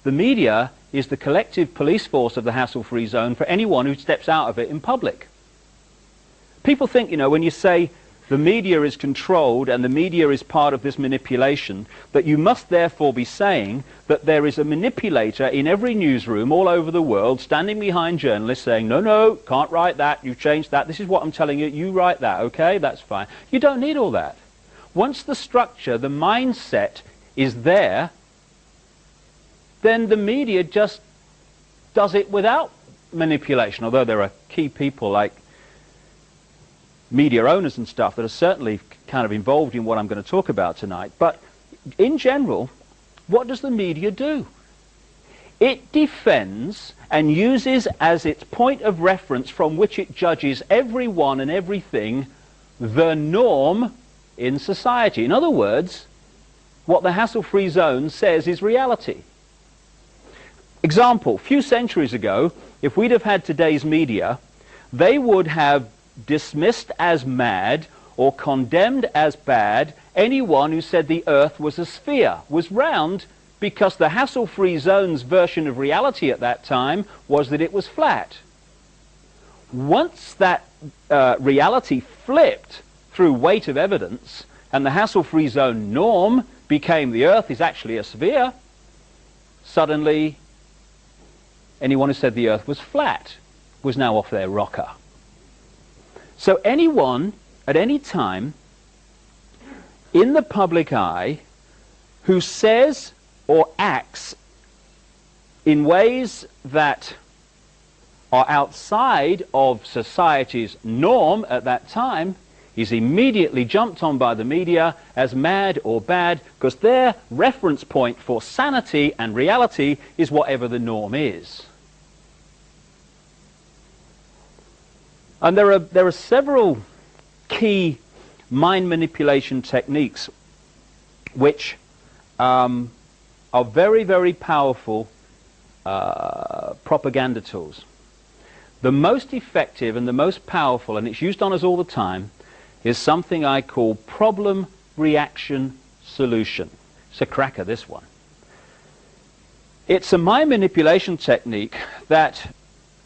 The media is the collective police force of the hassle-free zone for anyone who steps out of it in public. People think, you know, when you say the media is controlled and the media is part of this manipulation, that you must therefore be saying that there is a manipulator in every newsroom all over the world standing behind journalists saying, no, no, can't write that, you've changed that, this is what I'm telling you, you write that, okay, that's fine. You don't need all that. Once the structure, the mindset is there, then the media just does it without manipulation, although there are key people like media owners and stuff that are certainly kind of involved in what I'm going to talk about tonight. But in general, what does the media do? It defends and uses as its point of reference from which it judges everyone and everything the norm in society. In other words, what the hassle-free zone says is reality. Example, a few centuries ago, if we'd have had today's media, they would have dismissed as mad or condemned as bad anyone who said the earth was a sphere, was round, because the hassle-free zone's version of reality at that time was that it was flat. Once that reality flipped through weight of evidence and the hassle-free zone norm became the earth is actually a sphere, suddenly anyone who said the earth was flat was now off their rocker. So anyone, at any time, in the public eye, who says or acts in ways that are outside of society's norm at that time, is immediately jumped on by the media as mad or bad, because their reference point for sanity and reality is whatever the norm is. And there are several key mind manipulation techniques which are very, very powerful propaganda tools. The most effective and the most powerful, and it's used on us all the time, is something I call problem, reaction, solution. It's a cracker, this one. It's a mind manipulation technique that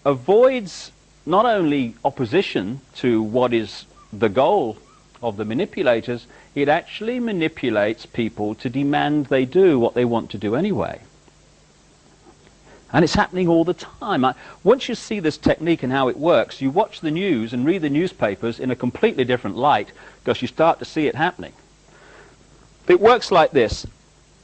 avoids not only opposition to what is the goal of the manipulators, it actually manipulates people to demand they do what they want to do anyway. And it's happening all the time. Once you see this technique and how it works, you watch the news and read the newspapers in a completely different light, because you start to see it happening. It works like this.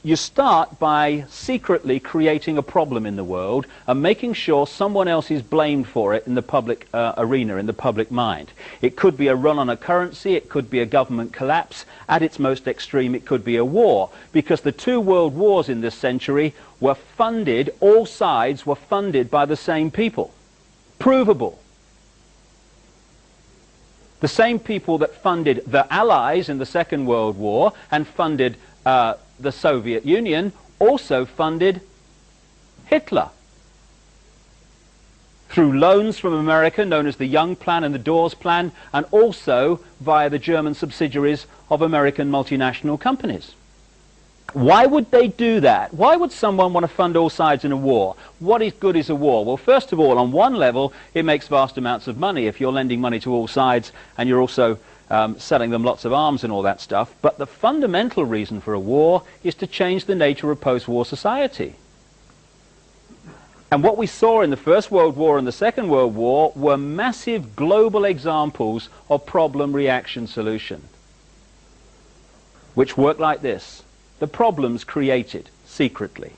You start by secretly creating a problem in the world and making sure someone else is blamed for it in the public arena, in the public mind. It could be a run on a currency, it could be a government collapse. At its most extreme, it could be a war, because the two world wars in this century were funded, all sides were funded by the same people. Provable. The same people that funded the Allies in the Second World War and funded the Soviet Union also funded Hitler through loans from America known as the Young Plan and the Dawes Plan, and also via the German subsidiaries of American multinational companies. Why would they do that? Why would someone want to fund all sides in a war? What is good is a war? Well, first of all, on one level, it makes vast amounts of money if you're lending money to all sides and you're also selling them lots of arms and all that stuff. But the fundamental reason for a war is to change the nature of post-war society. And what we saw in the First World War and the Second World War were massive global examples of problem, reaction, solution, which work like this. The problems created secretly.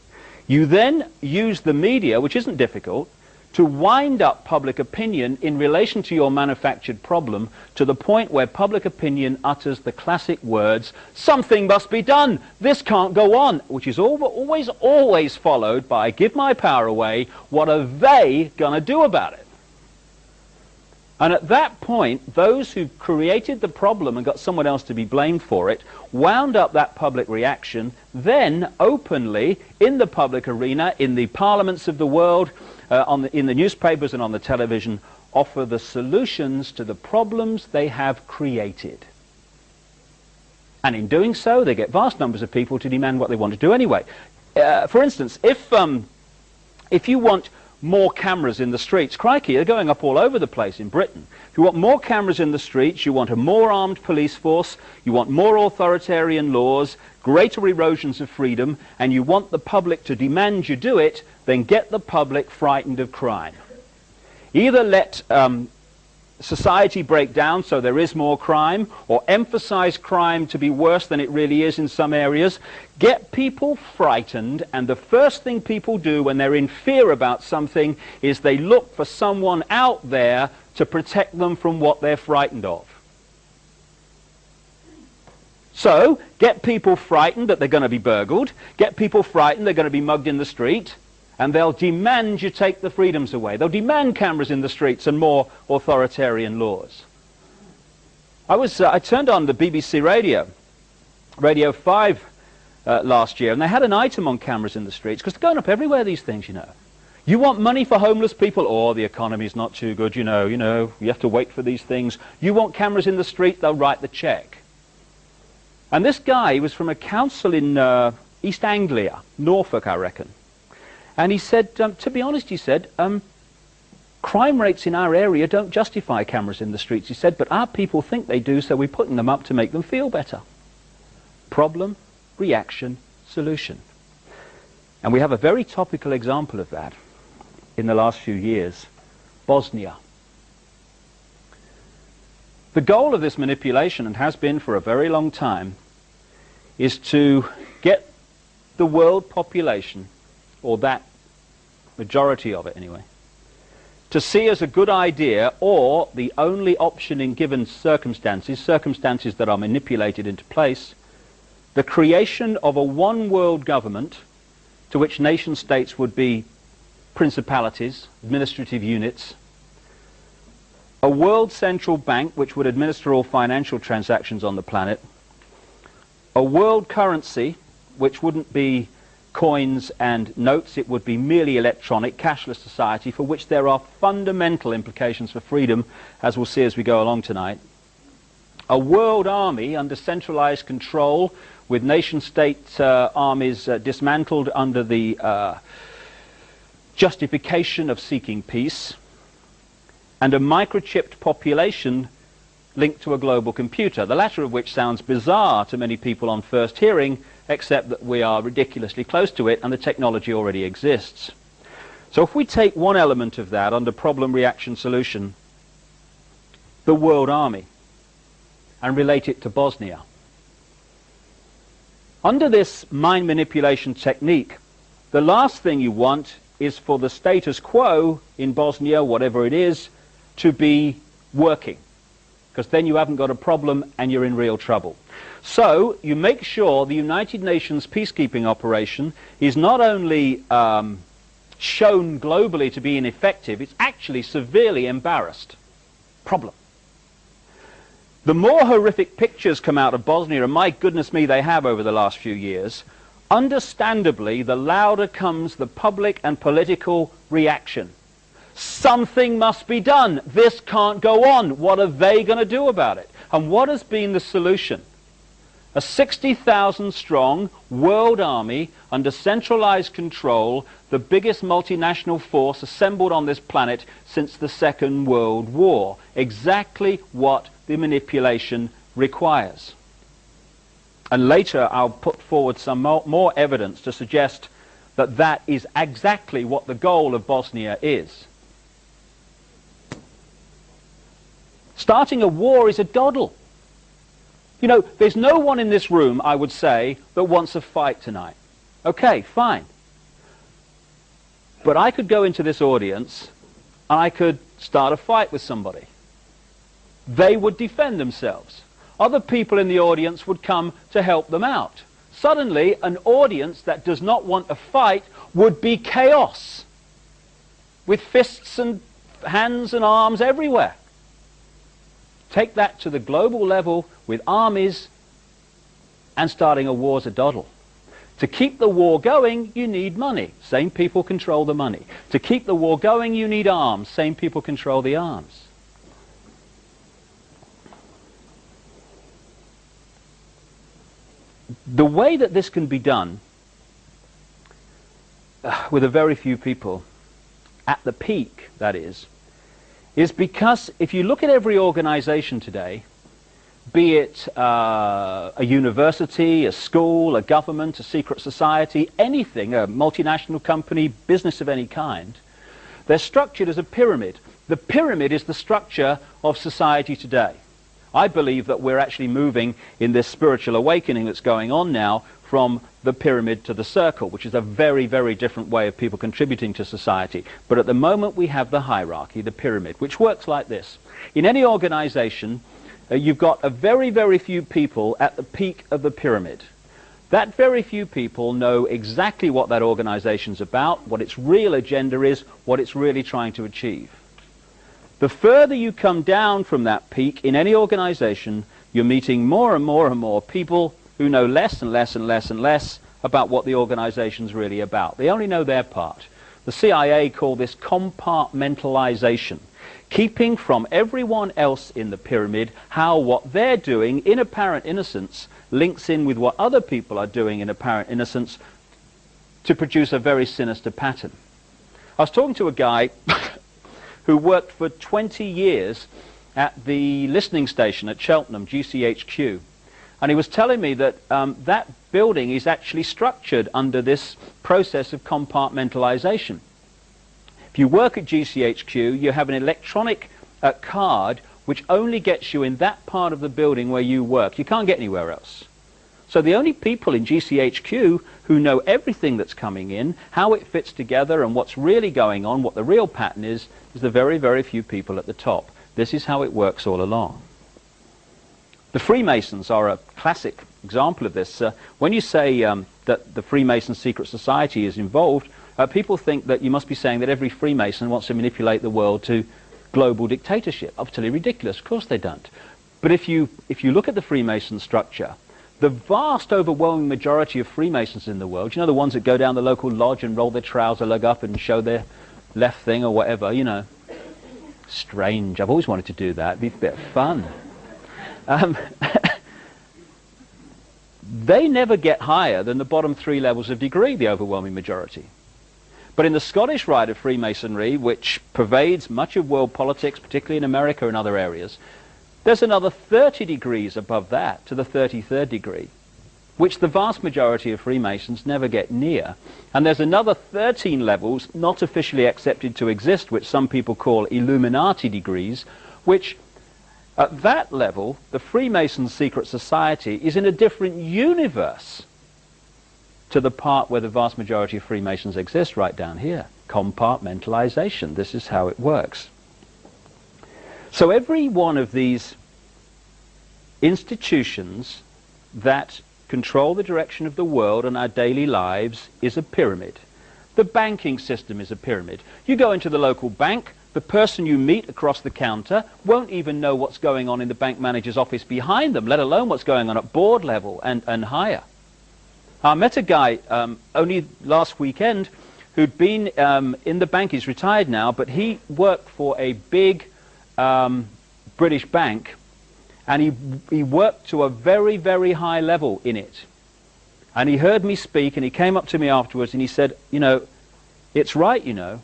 You then use the media, which isn't difficult, to wind up public opinion in relation to your manufactured problem to the point where public opinion utters the classic words, something must be done, this can't go on, which is always followed by, give my power away, what are they going to do about it? And at that point, those who created the problem and got someone else to be blamed for it wound up that public reaction, then openly in the public arena, in the parliaments of the world, in the newspapers and on the television, offer the solutions to the problems they have created. And in doing so, they get vast numbers of people to demand what they want to do anyway. For instance, if you want more cameras in the streets, crikey, they're going up all over the place in Britain. If you want more cameras in the streets, you want a more armed police force, you want more authoritarian laws, greater erosions of freedom, and you want the public to demand you do it, then get the public frightened of crime. Either let society break down so there is more crime, or emphasize crime to be worse than it really is in some areas. Get people frightened, and the first thing people do when they're in fear about something is they look for someone out there to protect them from what they're frightened of. So, get people frightened that they're going to be burgled, get people frightened they're going to be mugged in the street, and they'll demand you take the freedoms away. They'll demand cameras in the streets and more authoritarian laws. I turned on the BBC Radio 5 last year, and they had an item on cameras in the streets, because they're going up everywhere, these things, you know. You want money for homeless people? Oh, the economy's not too good, you know, you have to wait for these things. You want cameras in the street? They'll write the cheque. And this guy was from a council in East Anglia, Norfolk, I reckon. And he said, to be honest, he said, crime rates in our area don't justify cameras in the streets. He said, but our people think they do, so we're putting them up to make them feel better. Problem, reaction, solution. And we have a very topical example of that in the last few years, Bosnia. The goal of this manipulation, and has been for a very long time, is to get the world population, or that majority of it anyway, to see as a good idea, or the only option in given circumstances that are manipulated into place, the creation of a one world government to which nation states would be principalities, administrative units, a world central bank which would administer all financial transactions on the planet, a world currency which wouldn't be coins and notes, it would be merely electronic, cashless society, for which there are fundamental implications for freedom, as we'll see as we go along tonight. A world army under centralized control, with nation-state armies dismantled under the justification of seeking peace, and a microchipped population linked to a global computer, the latter of which sounds bizarre to many people on first hearing, except that we are ridiculously close to it and the technology already exists. So if we take one element of that under problem, reaction, solution, the world army, and relate it to Bosnia. Under this mind manipulation technique, the last thing you want is for the status quo in Bosnia, whatever it is, to be working, because then you haven't got a problem and you're in real trouble. So you make sure the United Nations peacekeeping operation is not only shown globally to be ineffective, it's actually severely embarrassed. Problem. The more horrific pictures come out of Bosnia, and my goodness me, they have over the last few years, understandably, the louder comes the public and political reaction. Something must be done. This can't go on. What are they going to do about it? And what has been the solution? A 60,000 strong world army under centralized control, the biggest multinational force assembled on this planet since the Second World War. Exactly what the manipulation requires. And later I'll put forward some more evidence to suggest that that is exactly what the goal of Bosnia is. Starting a war is a doddle. You know, there's no one in this room, I would say, that wants a fight tonight. Okay, fine. But I could go into this audience and I could start a fight with somebody. They would defend themselves. Other people in the audience would come to help them out. Suddenly, an audience that does not want a fight would be chaos, with fists and hands and arms everywhere. Take that to the global level with armies, and starting a war's a doddle. To keep the war going, you need money. Same people control the money. To keep the war going, you need arms. Same people control the arms. The way that this can be done with a very few people, at the peak, that is because if you look at every organization today, be it a university, a school, a government, a secret society, anything, a multinational company, business of any kind, they're structured as a pyramid. The pyramid is the structure of society today. I believe that we're actually moving in this spiritual awakening that's going on now from the pyramid to the circle, which is a very, very different way of people contributing to society. But at the moment we have the hierarchy, the pyramid, which works like this. In any organization, you've got a very, very few people at the peak of the pyramid. That very few people know exactly what that organization's about, what its real agenda is, what it's really trying to achieve. The further you come down from that peak in any organization, you're meeting more and more and more people who know less and less and less and less about what the organization's really about. They only know their part. The CIA call this compartmentalization, keeping from everyone else in the pyramid how what they're doing in apparent innocence links in with what other people are doing in apparent innocence to produce a very sinister pattern. I was talking to a guy who worked for 20 years at the listening station at Cheltenham, GCHQ. And he was telling me that that building is actually structured under this process of compartmentalization. If you work at GCHQ, you have an electronic card which only gets you in that part of the building where you work. You can't get anywhere else. So the only people in GCHQ who know everything that's coming in, how it fits together and what's really going on, what the real pattern is the very, very few people at the top. This is how it works all along. The Freemasons are a classic example of this. When you say that the Freemason secret society is involved, people think that you must be saying that every Freemason wants to manipulate the world to global dictatorship. Utterly ridiculous. Of course they don't. But if you look at the Freemason structure, the vast overwhelming majority of Freemasons in the world, you know, the ones that go down the local lodge and roll their trouser leg up and show their left thing or whatever, you know. Strange. I've always wanted to do that. It'd be a bit of fun. They never get higher than the bottom 3 levels of degree, the overwhelming majority. But in the Scottish rite of Freemasonry, which pervades much of world politics, particularly in America and other areas, there's another 30 degrees above that to the 33rd degree, which the vast majority of Freemasons never get near. And there's another 13 levels not officially accepted to exist, which some people call Illuminati degrees, which at that level, the Freemason secret society is in a different universe to the part where the vast majority of Freemasons exist, right down here. Compartmentalization. This is how it works. So every one of these institutions that control the direction of the world and our daily lives is a pyramid. The banking system is a pyramid. You go into the local bank, the person you meet across the counter won't even know what's going on in the bank manager's office behind them, let alone what's going on at board level and higher. I met a guy only last weekend who'd been in the bank. He's retired now, but he worked for a big British bank, and he worked to a very, very high level in it. And he heard me speak, and he came up to me afterwards, and he said, you know, it's right, you know.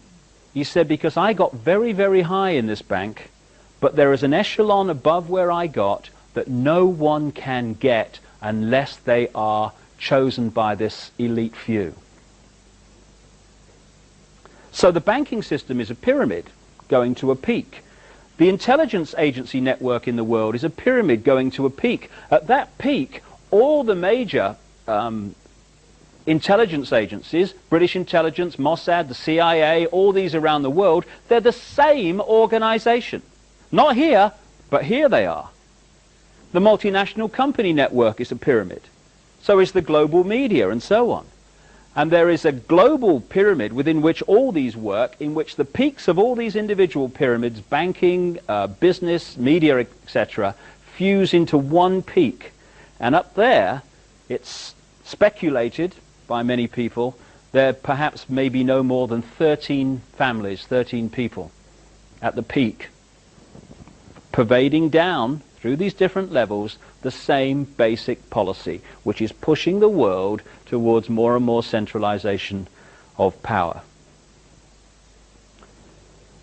He said, because I got very, very high in this bank, but there is an echelon above where I got that no one can get unless they are chosen by this elite few. So the banking system is a pyramid going to a peak. The intelligence agency network in the world is a pyramid going to a peak. At that peak, all the major intelligence agencies, British intelligence, Mossad, the CIA, all these around the world, they're the same organization. Not here, but here they are. The multinational company network is a pyramid. So is the global media, and so on. And there is a global pyramid within which all these work, in which the peaks of all these individual pyramids, banking, business, media, etc., fuse into one peak. And up there, it's speculated by many people, there perhaps may be no more than 13 families, 13 people at the peak, pervading down through these different levels the same basic policy, which is pushing the world towards more and more centralization of power.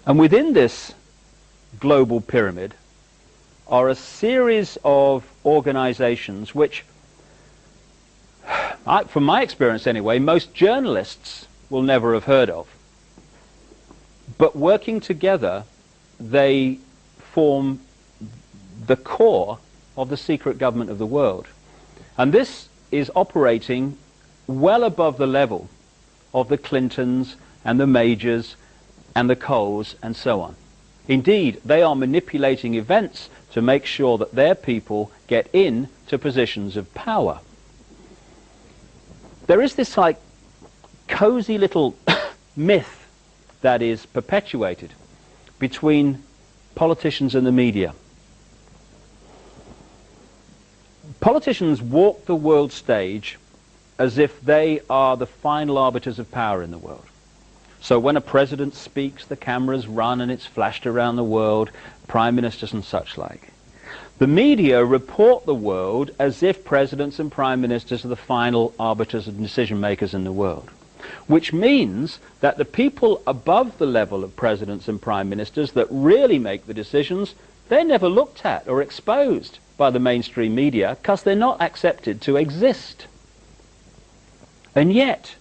And within this global pyramid are a series of organizations which, from my experience anyway, most journalists will never have heard of. But working together, they form the core of the secret government of the world. And this is operating well above the level of the Clintons and the Majors and the Coles and so on. Indeed, they are manipulating events to make sure that their people get into positions of power. There is this like cozy little myth that is perpetuated between politicians and the media. Politicians walk the world stage as if they are the final arbiters of power in the world. So when a president speaks, the cameras run and it's flashed around the world, prime ministers and such like. The media report the world as if presidents and prime ministers are the final arbiters and decision makers in the world, which means that the people above the level of presidents and prime ministers that really make the decisions, they're never looked at or exposed by the mainstream media because they're not accepted to exist. And yet,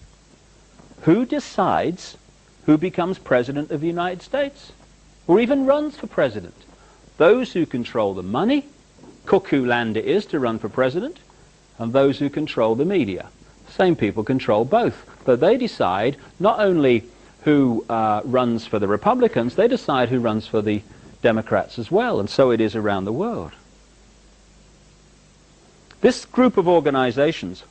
who decides who becomes president of the United States or even runs for president? Those who control the money, cuckoo land it is to run for president, and those who control the media. Same people control both. But they decide not only who runs for the Republicans, they decide who runs for the Democrats as well, and so it is around the world. This group of organizations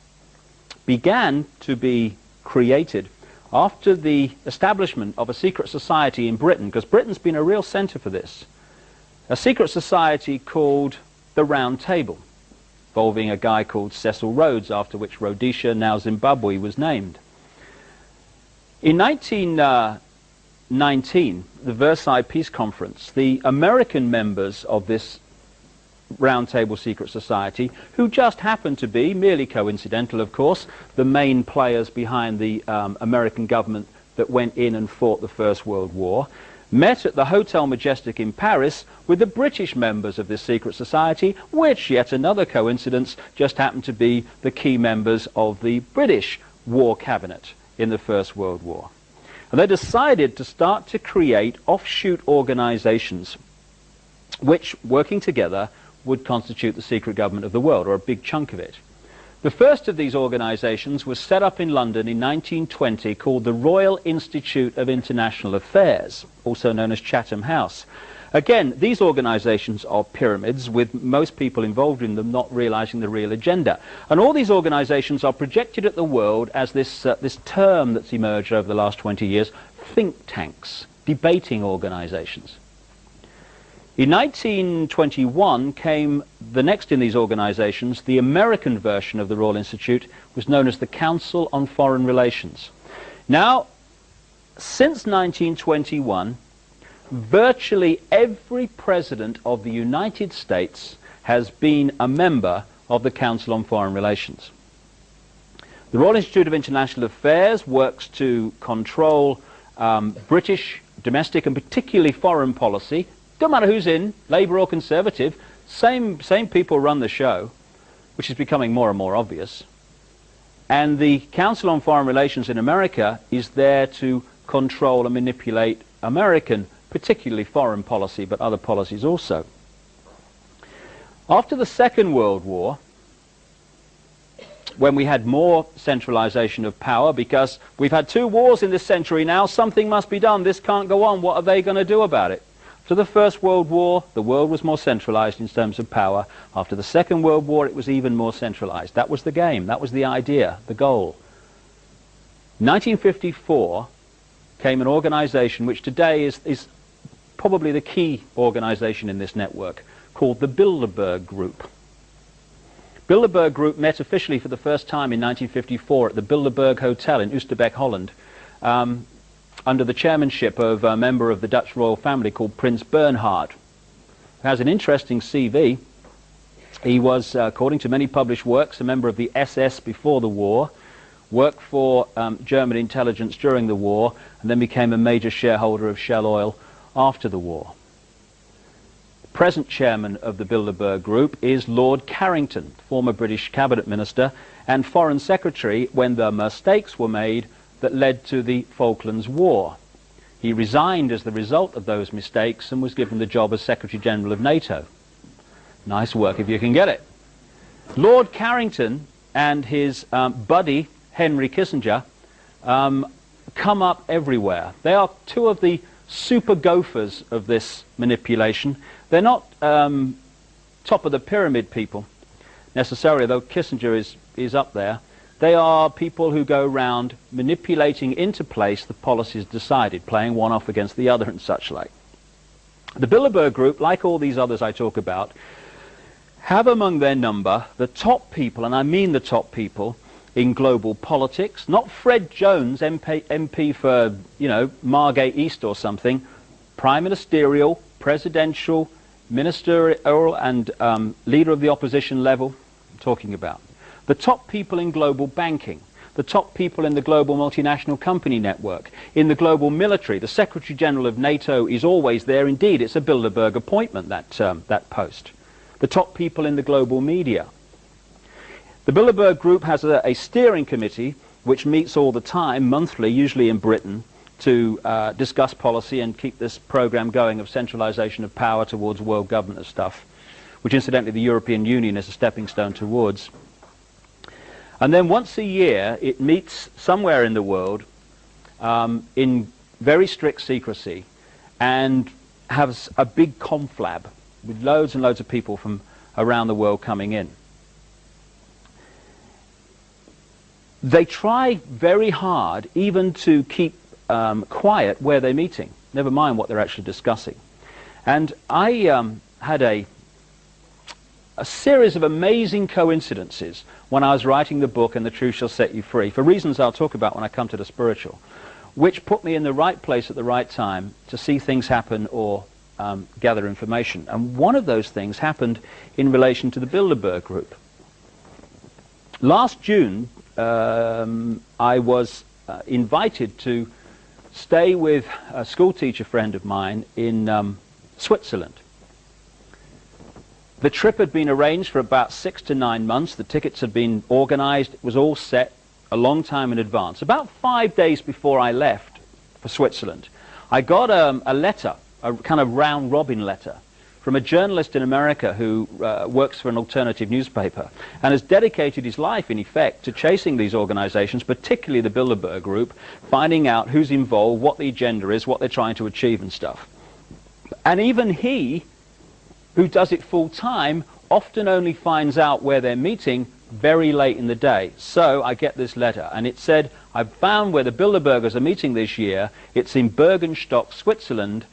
began to be created after the establishment of a secret society in Britain, because Britain's been a real center for this. A secret society called the Round Table, involving a guy called Cecil Rhodes, after which Rhodesia, now Zimbabwe, was named. In 1919, the Versailles Peace Conference, the American members of this Round Table Secret Society, who just happened to be, merely coincidental of course, the main players behind the American government that went in and fought the First World War, met at the Hotel Majestic in Paris with the British members of this secret society, which, yet another coincidence, just happened to be the key members of the British war cabinet in the First World War. And they decided to start to create offshoot organizations which, working together, would constitute the secret government of the world, or a big chunk of it. The first of these organizations was set up in London in 1920, called the Royal Institute of International Affairs, also known as Chatham House. Again, these organizations are pyramids, with most people involved in them not realizing the real agenda. And all these organizations are projected at the world as this term that's emerged over the last 20 years, think tanks, debating organizations. In 1921 came the next in these organizations. The American version of the Royal Institute was known as the Council on Foreign Relations. Now, since 1921, virtually every president of the United States has been a member of the Council on Foreign Relations. The Royal Institute of International Affairs works to control British domestic and particularly foreign policy. Don't matter who's in, Labour or Conservative, same people run the show, which is becoming more and more obvious. And the Council on Foreign Relations in America is there to control and manipulate American, particularly foreign policy, but other policies also. After the Second World War, when we had more centralization of power, because we've had 2 wars in this century now, something must be done, this can't go on, what are they going to do about it? After the First World War, the world was more centralized in terms of power. After the Second World War, it was even more centralized. That was the game, that was the idea, the goal. In 1954 came an organization which today is probably the key organization in this network, called the Bilderberg Group. Bilderberg Group met officially for the first time in 1954 at the Bilderberg Hotel in Oosterbeek, Holland, under the chairmanship of a member of the Dutch royal family called Prince Bernhard, who has an interesting CV. He was, according to many published works, a member of the SS before the war, worked for German intelligence during the war, and then became a major shareholder of Shell Oil after the war. Present chairman of the Bilderberg Group is Lord Carrington, former British cabinet minister and foreign secretary when the mistakes were made that led to the Falklands War. He resigned as the result of those mistakes and was given the job as Secretary General of NATO. Nice work if you can get it. Lord Carrington and his buddy Henry Kissinger come up everywhere. They are two of the super gophers of this manipulation. They're not top of the pyramid people necessarily, though Kissinger is up there. They are people who go around manipulating into place the policies decided, playing one off against the other and such like. The Bilderberg Group, like all these others I talk about, have among their number the top people, and I mean the top people, in global politics. Not Fred Jones, MP for, you know, Margate East or something. Prime ministerial, presidential, ministerial and leader of the opposition level I'm talking about. The top people in global banking, the top people in the global multinational company network, in the global military. The Secretary General of NATO is always there. Indeed, it's a Bilderberg appointment, that post. The top people in the global media. The Bilderberg Group has a steering committee which meets all the time, monthly, usually in Britain, to discuss policy and keep this program going of centralization of power towards world government stuff, which incidentally the European Union is a stepping stone towards. And then once a year it meets somewhere in the world in very strict secrecy and has a big conflab with loads and loads of people from around the world coming in. They try very hard even to keep quiet where they're meeting, never mind what they're actually discussing. And I had a series of amazing coincidences when I was writing the book And the Truth Shall Set You Free, for reasons I'll talk about when I come to the spiritual, which put me in the right place at the right time to see things happen or gather information. And one of those things happened in relation to the Bilderberg Group. Last June, I was invited to stay with a schoolteacher friend of mine in Switzerland. The trip had been arranged for about 6 to 9 months. The tickets had been organized. It was all set a long time in advance. About 5 days before I left for Switzerland, I got a letter, a kind of round-robin letter, from a journalist in America who works for an alternative newspaper and has dedicated his life, in effect, to chasing these organizations, particularly the Bilderberg Group, finding out who's involved, what the agenda is, what they're trying to achieve and stuff. And even he, who does it full-time, often only finds out where they're meeting very late in the day. So I get this letter, and it said, I've found where the Bilderbergers are meeting this year. It's in Bergenstock, Switzerland,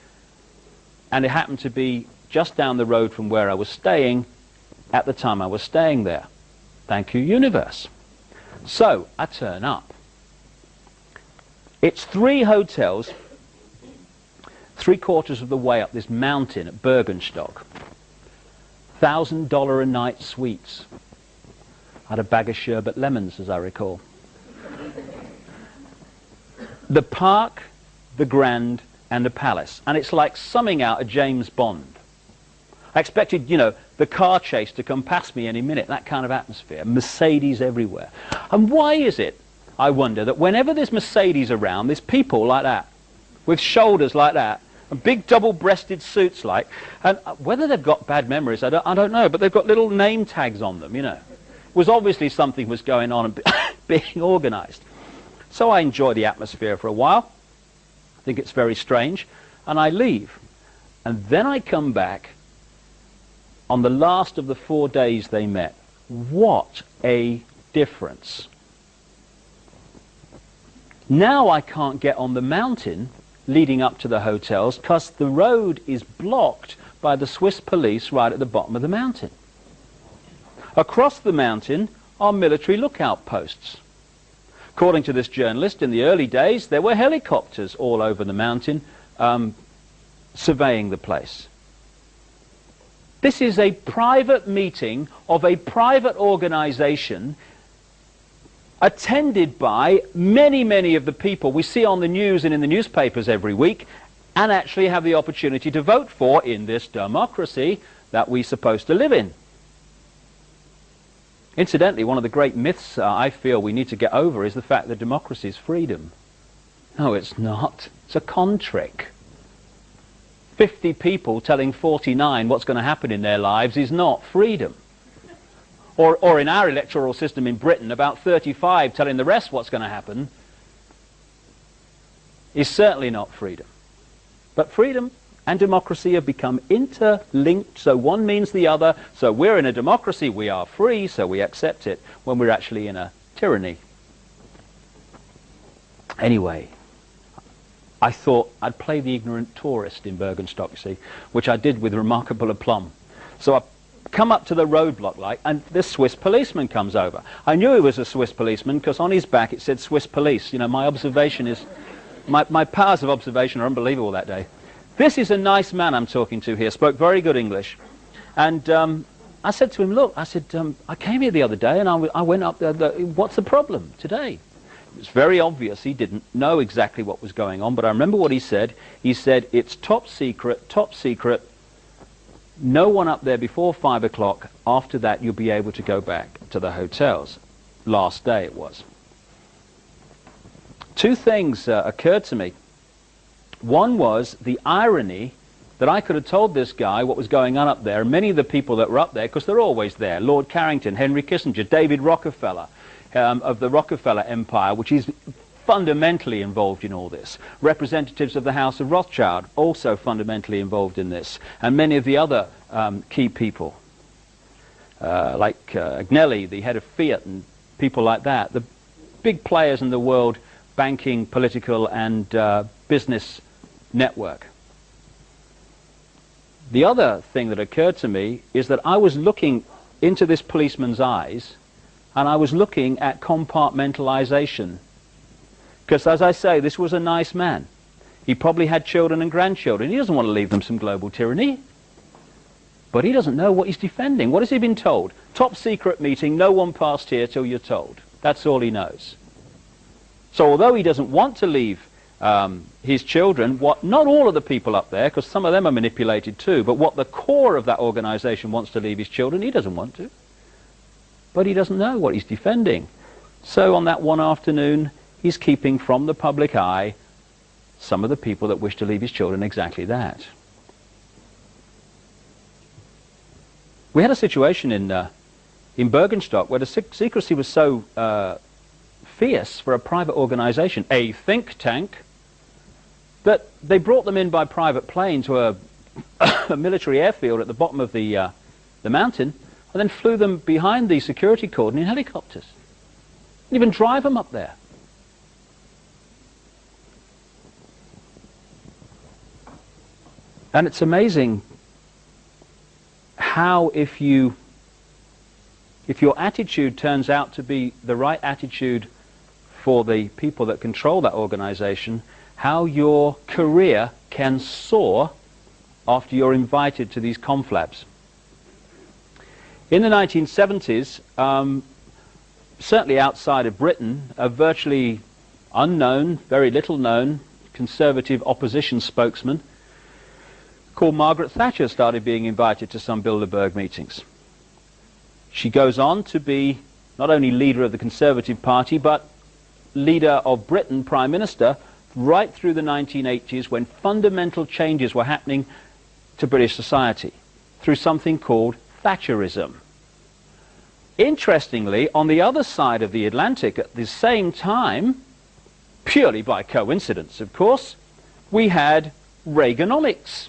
and it happened to be just down the road from where I was staying at the time I was staying there. Thank you, universe. So I turn up. It's 3 hotels, 3/4 of the way up this mountain at Bergenstock. $1,000 a night suites. I had a bag of sherbet lemons, as I recall. The Park, the Grand, and the Palace. And it's like summing out a James Bond. I expected, you know, the car chase to come past me any minute, that kind of atmosphere. Mercedes everywhere. And why is it, I wonder, that whenever there's Mercedes around, there's people like that, with shoulders like that, and big double-breasted suits like, and whether they've got bad memories, I don't know, but they've got little name tags on them, you know. It was obviously something was going on and being organized. So I enjoy the atmosphere for a while. I think it's very strange, and I leave. And then I come back on the last of the 4 days they met. What a difference. Now I can't get on the mountain leading up to the hotels because the road is blocked by the Swiss police right at the bottom of the mountain. Across the mountain are military lookout posts. According to this journalist, in the early days there were helicopters all over the mountain surveying the place. This is a private meeting of a private organization attended by many, many of the people we see on the news and in the newspapers every week, and actually have the opportunity to vote for in this democracy that we're supposed to live in. Incidentally, one of the great myths I feel we need to get over is the fact that democracy is freedom. No, it's not. It's a con trick. 50 people telling 49 what's going to happen in their lives is not freedom. Or in our electoral system in Britain, about 35 telling the rest what's going to happen is certainly not freedom. But freedom and democracy have become interlinked, so one means the other. So we're in a democracy, we are free, so we accept it, when we're actually in a tyranny. Anyway, I thought I'd play the ignorant tourist in Bergenstock, you see, which I did with remarkable aplomb. So I come up to the roadblock light, and this Swiss policeman comes over. I knew he was a Swiss policeman because on his back it said Swiss police. You know, my observation is, my powers of observation are unbelievable that day. This is a nice man I'm talking to here, spoke very good English. And I said to him, look, I said, I came here the other day and I went up there, what's the problem today? It was very obvious he didn't know exactly what was going on, but I remember what he said. He said, it's top secret, no one up there before 5 o'clock. After that, you'll be able to go back to the hotels. Last day it was. Two things occurred to me. One was the irony that I could have told this guy what was going on up there, and many of the people that were up there, because they're always there, Lord Carrington, Henry Kissinger, David Rockefeller, of the Rockefeller Empire, which is fundamentally involved in all this. Representatives of the House of Rothschild, also fundamentally involved in this, and many of the other key people, like Agnelli, the head of Fiat, and people like that, the big players in the world banking, political, and business network. The other thing that occurred to me is that I was looking into this policeman's eyes, and I was looking at compartmentalization. Because, as I say, this was a nice man. He probably had children and grandchildren. He doesn't want to leave them some global tyranny. But he doesn't know what he's defending. What has he been told? Top secret meeting, no one passed here till you're told. That's all he knows. So although he doesn't want to leave his children, not all of the people up there, because some of them are manipulated too, but what the core of that organization wants to leave his children, he doesn't want to. But he doesn't know what he's defending. So on that one afternoon, he's keeping from the public eye some of the people that wish to leave his children exactly that. We had a situation in Bergenstock where the secrecy was so fierce for a private organization, a think tank, that they brought them in by private plane to a military airfield at the bottom of the mountain, and then flew them behind the security cordon in helicopters. Didn't even drive them up there. And it's amazing how if your attitude turns out to be the right attitude for the people that control that organization, how your career can soar after you're invited to these conflabs. In the 1970s, certainly outside of Britain, a virtually unknown, very little known conservative opposition spokesman called Margaret Thatcher started being invited to some Bilderberg meetings. She goes on to be not only leader of the Conservative Party, but leader of Britain, Prime Minister, right through the 1980s when fundamental changes were happening to British society through something called Thatcherism. Interestingly, on the other side of the Atlantic at the same time, purely by coincidence of course, we had Reaganomics,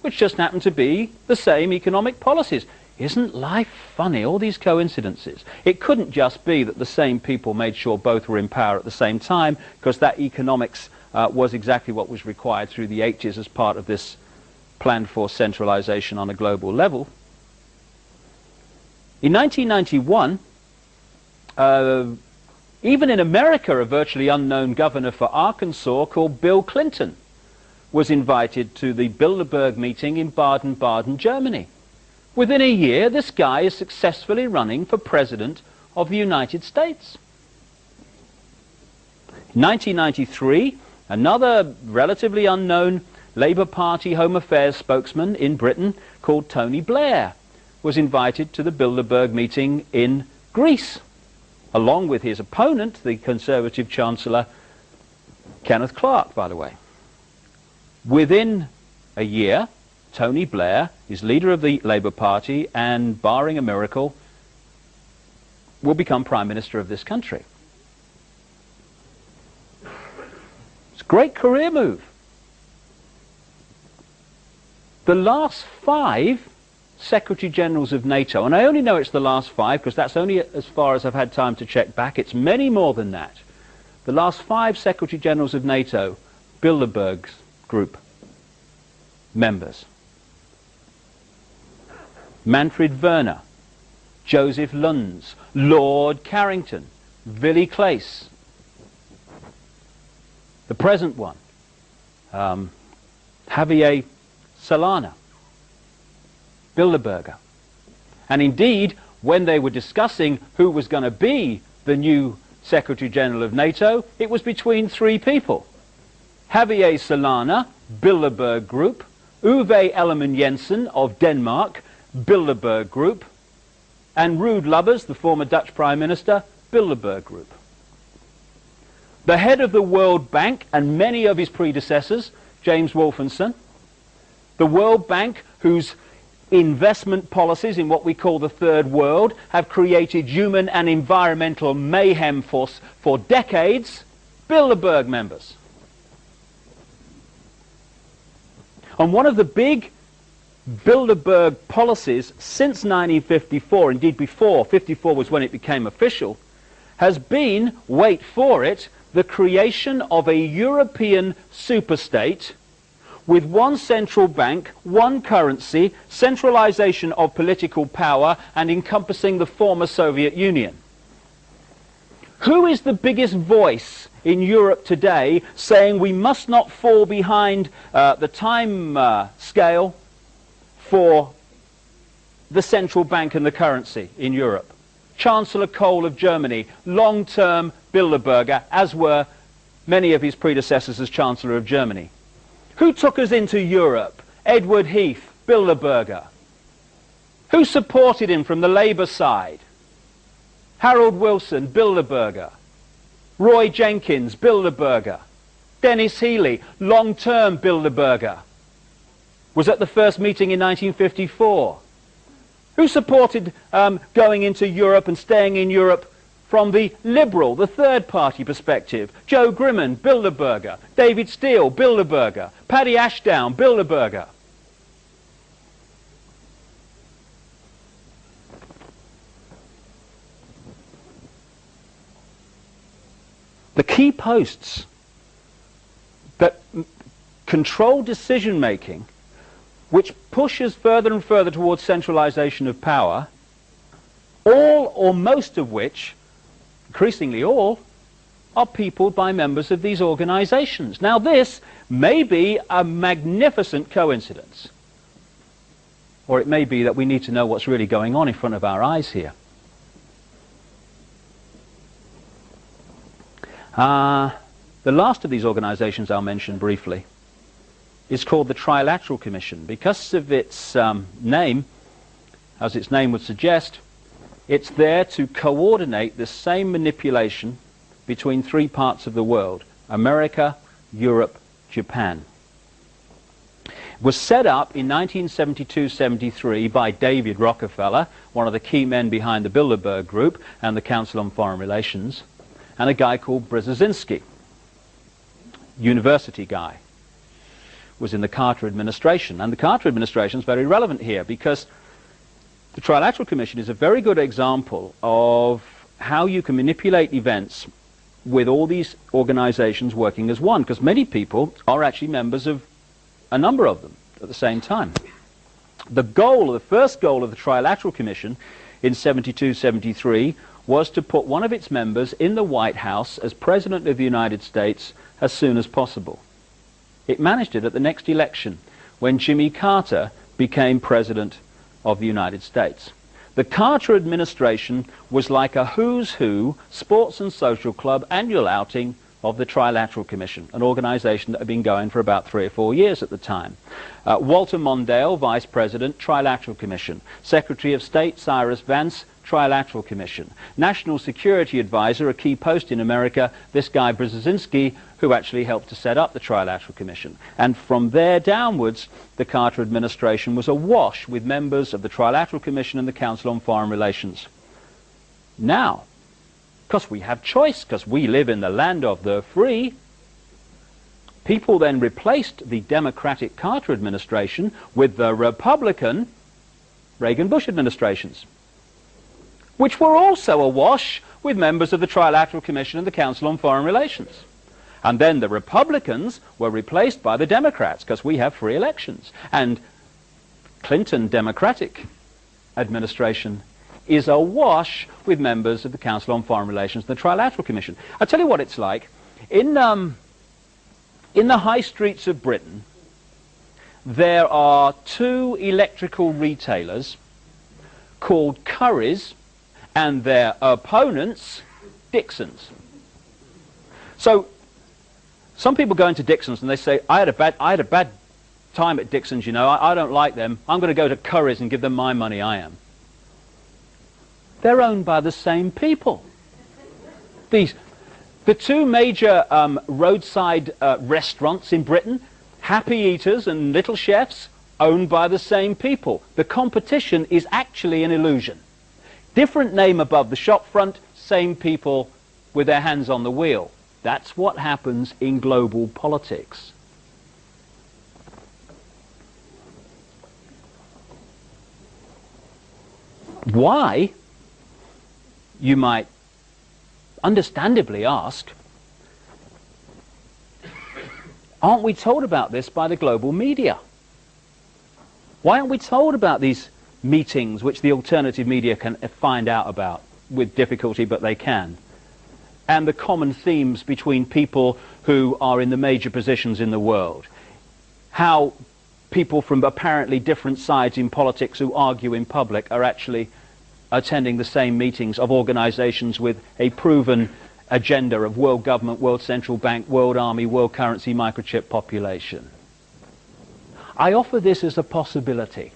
which just happened to be the same economic policies. Isn't life funny, all these coincidences? It couldn't just be that the same people made sure both were in power at the same time, because that economics was exactly what was required through the 80s as part of this plan for centralization on a global level. In 1991, even in America, a virtually unknown governor for Arkansas called Bill Clinton was invited to the Bilderberg meeting in Baden-Baden, Germany. Within a year, this guy is successfully running for President of the United States. In 1993, another relatively unknown Labour Party Home Affairs spokesman in Britain called Tony Blair was invited to the Bilderberg meeting in Greece, along with his opponent, the Conservative Chancellor, Kenneth Clarke, by the way. Within a year, Tony Blair is leader of the Labour Party and, barring a miracle, will become Prime Minister of this country. It's a great career move. The last 5 Secretary Generals of NATO, and I only know it's the last 5 because that's only as far as I've had time to check back. It's many more than that. The last 5 Secretary Generals of NATO, Bilderberg Group members. Manfred Werner, Joseph Luns, Lord Carrington, Willy Claes. The present one, Javier Solana, Bilderberger. And indeed, when they were discussing who was going to be the new Secretary General of NATO, it was between 3 people. Javier Solana, Bilderberg Group, Uwe Ellemann-Jensen of Denmark, Bilderberg Group, and Ruud Lubbers, the former Dutch Prime Minister, Bilderberg Group. The head of the World Bank and many of his predecessors, James Wolfensohn, the World Bank, whose investment policies in what we call the Third World have created human and environmental mayhem for decades, Bilderberg members. And one of the big Bilderberg policies since 1954, indeed before, 54 was when it became official, has been, wait for it, the creation of a European superstate with one central bank, one currency, centralization of political power, and encompassing the former Soviet Union. Who is the biggest voice in Europe today saying we must not fall behind the time scale for the central bank and the currency in Europe? Chancellor Kohl of Germany, long-term Bilderberger, as were many of his predecessors as Chancellor of Germany. Who took us into Europe? Edward Heath, Bilderberger. Who supported him from the Labour side? Harold Wilson, Bilderberger. Roy Jenkins, Bilderberger. Dennis Healey, long-term Bilderberger, was at the first meeting in 1954. Who supported going into Europe and staying in Europe from the liberal, the third party perspective? Joe Grimond, Bilderberger. David Steele, Bilderberger. Paddy Ashdown, Bilderberger. The key posts that control decision making, which pushes further and further towards centralization of power, all or most of which, increasingly all, are peopled by members of these organizations. Now this may be a magnificent coincidence, or it may be that we need to know what's really going on in front of our eyes here. The last of these organizations I'll mention briefly is called the Trilateral Commission. Because of its name, as its name would suggest, it's there to coordinate the same manipulation between 3 parts of the world: America, Europe, Japan. It was set up in 1972-73 by David Rockefeller, one of the key men behind the Bilderberg Group and the Council on Foreign Relations, and a guy called Brzezinski, university guy, was in the Carter administration. And the Carter administration is very relevant here because the Trilateral Commission is a very good example of how you can manipulate events with all these organizations working as one, because many people are actually members of a number of them at the same time. The goal, the first goal of the Trilateral Commission in 72-73 was to put one of its members in the White House as President of the United States as soon as possible. It managed it at the next election when Jimmy Carter became President of the United States. The Carter administration was like a who's who sports and social club annual outing of the Trilateral Commission, an organization that had been going for about 3 or 4 years at the time. Walter Mondale, Vice President, Trilateral Commission. Secretary of State Cyrus Vance, Trilateral Commission. National Security Advisor, a key post in America, this guy Brzezinski, who actually helped to set up the Trilateral Commission. And from there downwards, the Carter administration was awash with members of the Trilateral Commission and the Council on Foreign Relations. Now, because we have choice, because we live in the land of the free, people then replaced the Democratic Carter administration with the Republican Reagan-Bush administrations, which were also awash with members of the Trilateral Commission and the Council on Foreign Relations. And then the Republicans were replaced by the Democrats, because we have free elections. And Clinton Democratic administration is awash with members of the Council on Foreign Relations and the Trilateral Commission. I'll tell you what it's like. In the high streets of Britain, there are 2 electrical retailers called Currys, and their opponents, Dixons. So, some people go into Dixons and they say, I had a bad time at Dixons, you know, I don't like them, I'm going to go to Currys and give them my money, I am. They're owned by the same people. The 2 major roadside restaurants in Britain, Happy Eaters and Little Chefs, owned by the same people. The competition is actually an illusion. Different name above the shop front, same people with their hands on the wheel. That's what happens in global politics. Why, you might understandably ask, aren't we told about this by the global media? Why aren't we told about these meetings which the alternative media can find out about with difficulty, but they can? And the common themes between people who are in the major positions in the world. How people from apparently different sides in politics who argue in public are actually attending the same meetings of organizations with a proven agenda of world government, world central bank, world army, world currency, microchip population. I offer this as a possibility.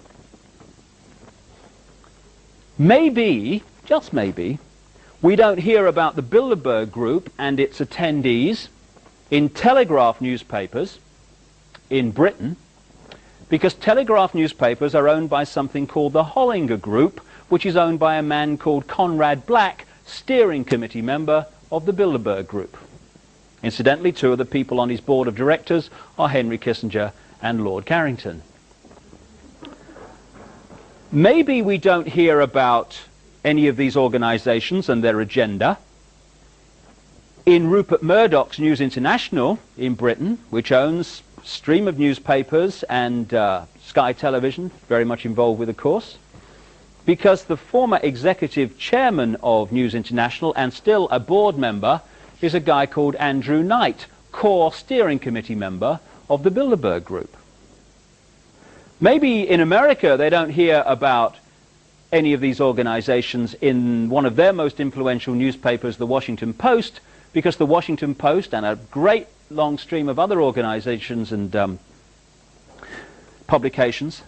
Maybe, just maybe, we don't hear about the Bilderberg Group and its attendees in Telegraph newspapers in Britain, because Telegraph newspapers are owned by something called the Hollinger Group, which is owned by a man called Conrad Black, steering committee member of the Bilderberg Group. Incidentally, 2 of the people on his board of directors are Henry Kissinger and Lord Carrington. Maybe we don't hear about any of these organizations and their agenda in Rupert Murdoch's News International in Britain, which owns a stream of newspapers and Sky Television, very much involved with, of course, because the former executive chairman of News International and still a board member is a guy called Andrew Knight, core steering committee member of the Bilderberg Group. Maybe in America they don't hear about any of these organizations in one of their most influential newspapers, the Washington Post, because the Washington Post and a great long stream of other organizations and publications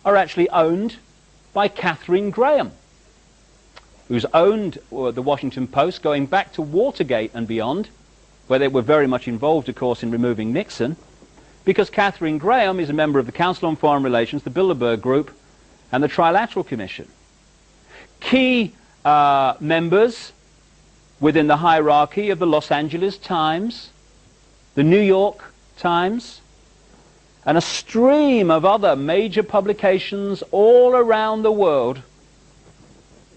are actually owned by Katharine Graham, who's owned the Washington Post going back to Watergate and beyond, where they were very much involved, of course, in removing Nixon, because Katharine Graham is a member of the Council on Foreign Relations, the Bilderberg Group, and the Trilateral Commission. Key members within the hierarchy of the Los Angeles Times, the New York Times, and a stream of other major publications all around the world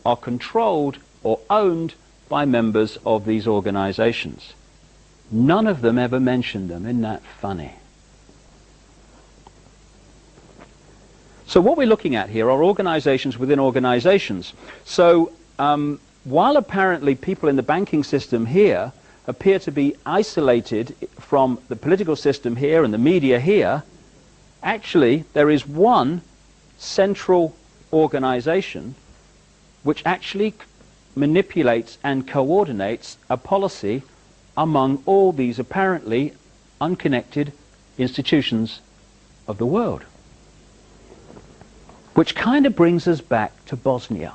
are controlled or owned by members of these organizations. None of them ever mentioned them. Isn't that funny? So what we're looking at here are organizations within organizations. So while apparently people in the banking system here appear to be isolated from the political system here and the media here, actually there is one central organization which actually manipulates and coordinates a policy among all these apparently unconnected institutions of the world. Which kind of brings us back to Bosnia.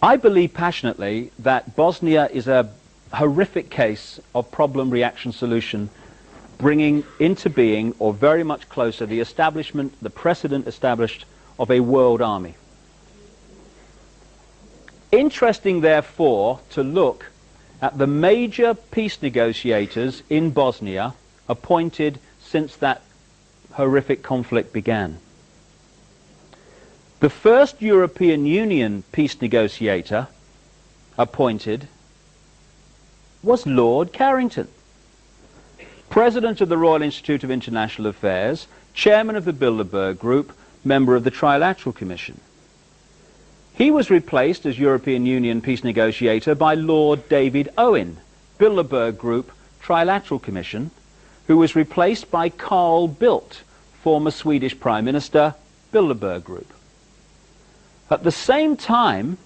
I believe passionately that Bosnia is a horrific case of problem-reaction-solution, bringing into being, or very much closer, the establishment, the precedent established of a world army. Interesting, therefore, to look at the major peace negotiators in Bosnia appointed since that horrific conflict began. The first European Union peace negotiator appointed was Lord Carrington, President of the Royal Institute of International Affairs, Chairman of the Bilderberg Group, member of the Trilateral Commission. He was replaced as European Union peace negotiator by Lord David Owen, Bilderberg Group, Trilateral Commission, who was replaced by Carl Bildt, former Swedish Prime Minister, Bilderberg Group. At the same time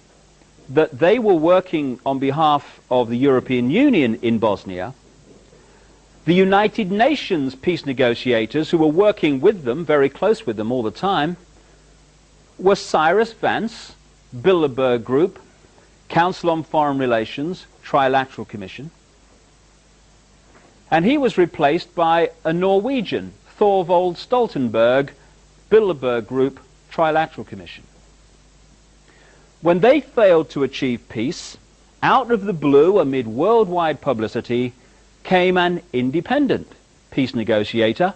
that they were working on behalf of the European Union in Bosnia, the United Nations peace negotiators, who were working with them, very close with them all the time, were Cyrus Vance, Bilderberg Group, Council on Foreign Relations, Trilateral Commission, and he was replaced by a Norwegian, Thorvald Stoltenberg, Bilderberg Group, Trilateral Commission. When they failed to achieve peace, out of the blue, amid worldwide publicity, came an independent peace negotiator,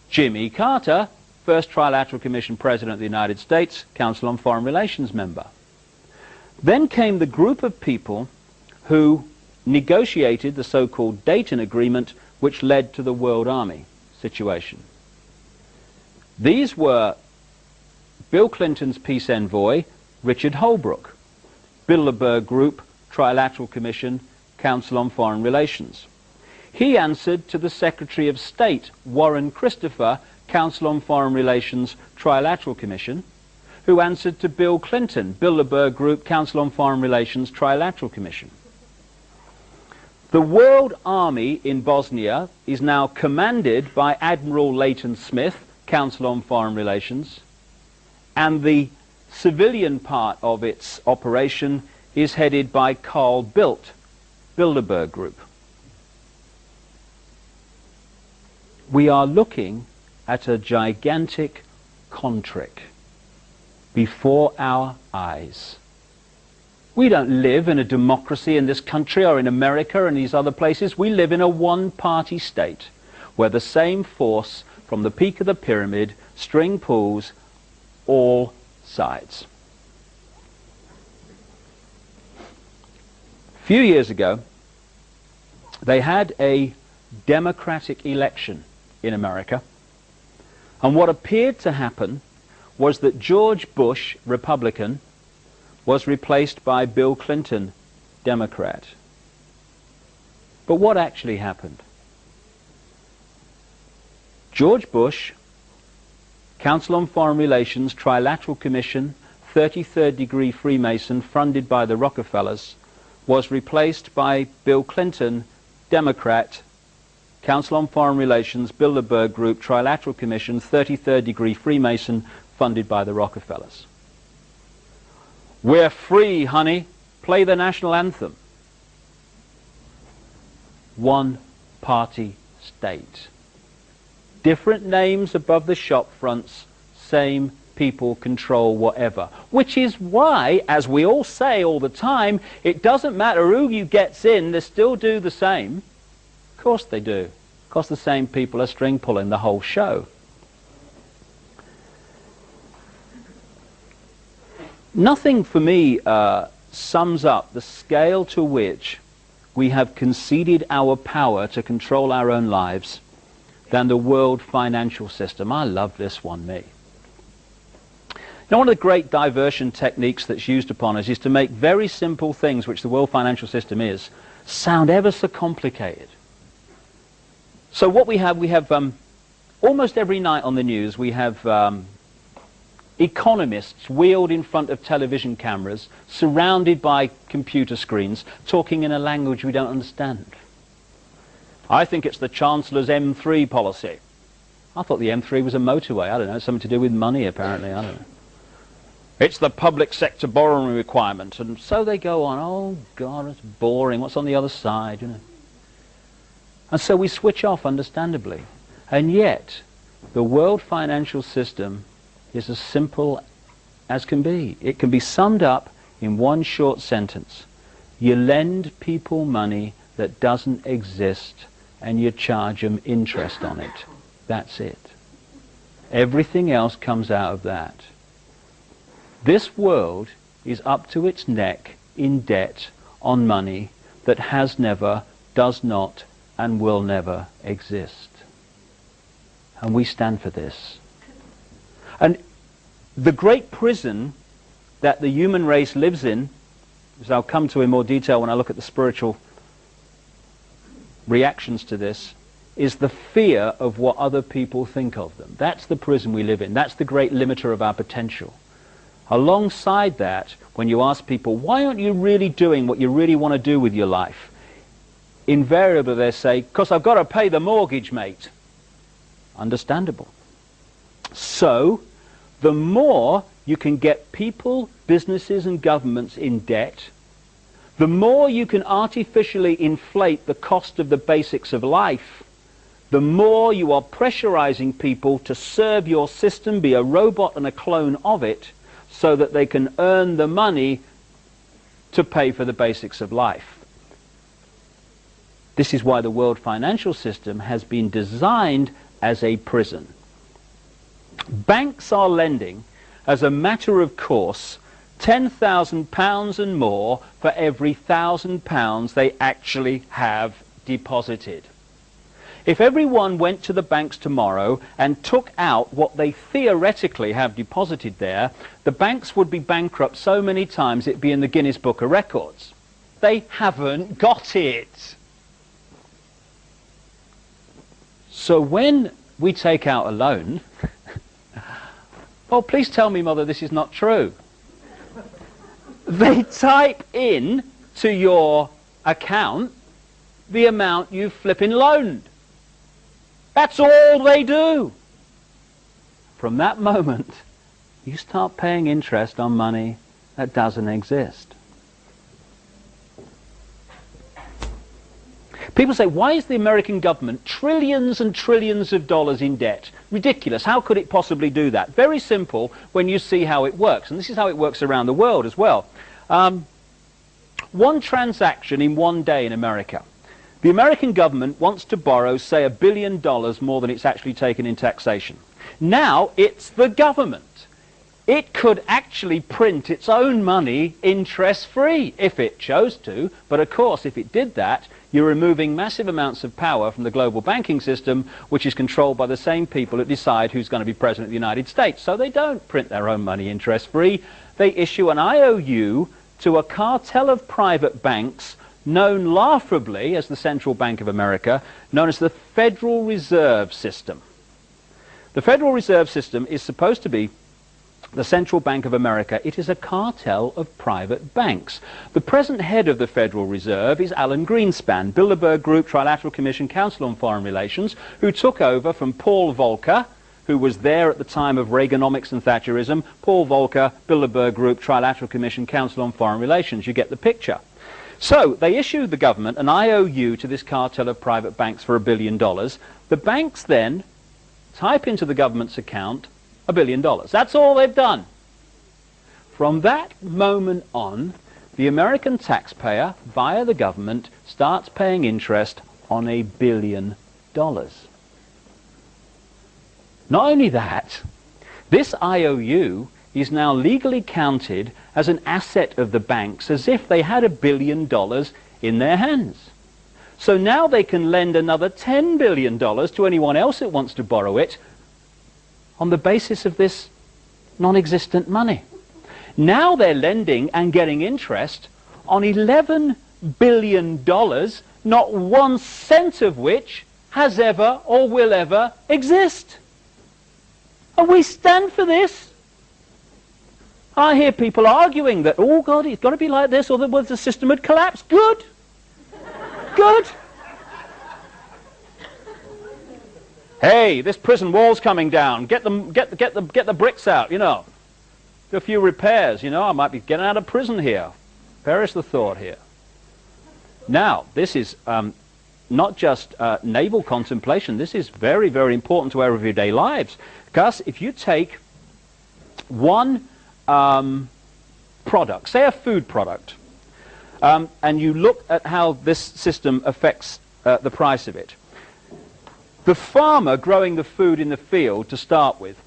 Jimmy Carter, first Trilateral Commission President of the United States, Council on Foreign Relations member. Then came the group of people who negotiated the so-called Dayton Agreement, which led to the World Army situation. These were Bill Clinton's peace envoy, Richard Holbrooke, Bilderberg Group, Trilateral Commission, Council on Foreign Relations. He answered to the Secretary of State, Warren Christopher, Council on Foreign Relations, Trilateral Commission, who answered to Bill Clinton, Bilderberg Group, Council on Foreign Relations, Trilateral Commission. The World Army in Bosnia is now commanded by Admiral Leighton Smith, Council on Foreign Relations, and the civilian part of its operation is headed by Carl Bildt, Bilderberg Group. We are looking at a gigantic contrick before our eyes. We don't live in a democracy in this country or in America and these other places. We live in a one-party state where the same force from the peak of the pyramid string pulls all sides. A few years ago, they had a democratic election in America, and what appeared to happen was that George Bush, Republican, was replaced by Bill Clinton, Democrat. But what actually happened? George Bush, Council on Foreign Relations, Trilateral Commission, 33rd degree Freemason, funded by the Rockefellers, was replaced by Bill Clinton, Democrat, Council on Foreign Relations, Bilderberg Group, Trilateral Commission, 33rd degree Freemason, funded by the Rockefellers. We're free, honey. Play the national anthem. One-party state. Different names above the shop fronts, same people control whatever. Which is why, as we all say all the time, it doesn't matter who you gets in, they still do the same. Of course they do. Because the same people are string pulling the whole show. Nothing for me sums up the scale to which we have conceded our power to control our own lives than the world financial system. I love this one, me. Now, one of the great diversion techniques that's used upon us is to make very simple things, which the world financial system is, sound ever so complicated. So what we have almost every night on the news, we have economists wheeled in front of television cameras, surrounded by computer screens, talking in a language we don't understand. I think it's the Chancellor's M3 policy. I thought the M3 was a motorway. I don't know, something to do with money apparently, I don't know. It's the public sector borrowing requirement. And so they go on. Oh God, it's boring. What's on the other side, you know? And so we switch off, understandably. And yet, the world financial system is as simple as can be. It can be summed up in one short sentence. You lend people money that doesn't exist and you charge them interest on it. That's it. Everything else comes out of that. This world is up to its neck in debt on money that has never, does not, and will never exist. And we stand for this. And the great prison that the human race lives in, as I'll come to in more detail when I look at the spiritual reactions to this, is the fear of what other people think of them. That's the prison we live in. That's the great limiter of our potential. Alongside that, when you ask people, why aren't you really doing what you really want to do with your life? Invariably they say, because I've got to pay the mortgage, mate. Understandable. So, the more you can get people, businesses and governments in debt, the more you can artificially inflate the cost of the basics of life, the more you are pressurizing people to serve your system, be a robot and a clone of it, so that they can earn the money to pay for the basics of life. This is why the world financial system has been designed as a prison. Banks are lending, as a matter of course, £10,000 and more for every £1,000 they actually have deposited. If everyone went to the banks tomorrow and took out what they theoretically have deposited there, the banks would be bankrupt so many times it'd be in the Guinness Book of Records. They haven't got it. So when we take out a loan, oh, please tell me, Mother, this is not true. They type in to your account the amount you've flipping loaned. That's all they do. From that moment, you start paying interest on money that doesn't exist. People say, why is the American government trillions and trillions of dollars in debt? Ridiculous. How could it possibly do that? Very simple when you see how it works. And this is how it works around the world as well. One transaction in one day in America. The American government wants to borrow, say, $1 billion more than it's actually taken in taxation. Now it's the government. It could actually print its own money interest-free if it chose to. But of course, if it did that, you're removing massive amounts of power from the global banking system, which is controlled by the same people that decide who's going to be president of the United States. So they don't print their own money interest-free. They issue an IOU to a cartel of private banks known laughably as the Central Bank of America, known as the Federal Reserve System. The Federal Reserve System is supposed to be the Central Bank of America. It is a cartel of private banks. The present head of the Federal Reserve is Alan Greenspan, Bilderberg Group, Trilateral Commission, Council on Foreign Relations, who took over from Paul Volcker, who was there at the time of Reaganomics and Thatcherism. Paul Volcker, Bilderberg Group, Trilateral Commission, Council on Foreign Relations. You get the picture. So they issued the government an IOU to this cartel of private banks for $1 billion. The banks then type into the government's account $1 billion. That's all they've done. From that moment on, the American taxpayer, via the government, starts paying interest on $1 billion. Not only that, this IOU is now legally counted as an asset of the banks, as if they had $1 billion in their hands. So now they can lend another $10 billion to anyone else that wants to borrow it on the basis of this non-existent money. Now they're lending and getting interest on $11 billion, not 1 cent of which has ever or will ever exist. And we stand for this. I hear people arguing that, oh God, it's got to be like this or the system would collapse. Good. Good. Hey, this prison wall's coming down. Get the bricks out, you know. Do a few repairs, you know. I might be getting out of prison here. Perish the thought here. Now, this is not just naval contemplation. This is very, very important to our everyday lives. Because if you take one product, say a food product, and you look at how this system affects the price of it, the farmer growing the food in the field to start with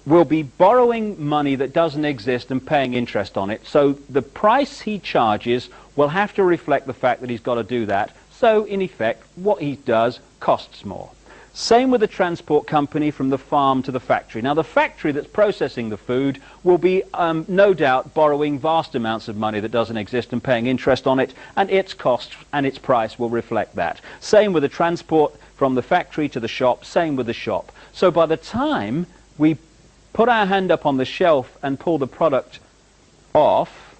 will be borrowing money that doesn't exist and paying interest on it. So the price he charges will have to reflect the fact that he's got to do that. So in effect, what he does costs more. Same with the transport company from the farm to the factory. Now the factory that's processing the food will be no doubt borrowing vast amounts of money that doesn't exist and paying interest on it, and its cost and its price will reflect that. Same with the transport from the factory to the shop, same with the shop. So by the time we put our hand up on the shelf and pull the product off,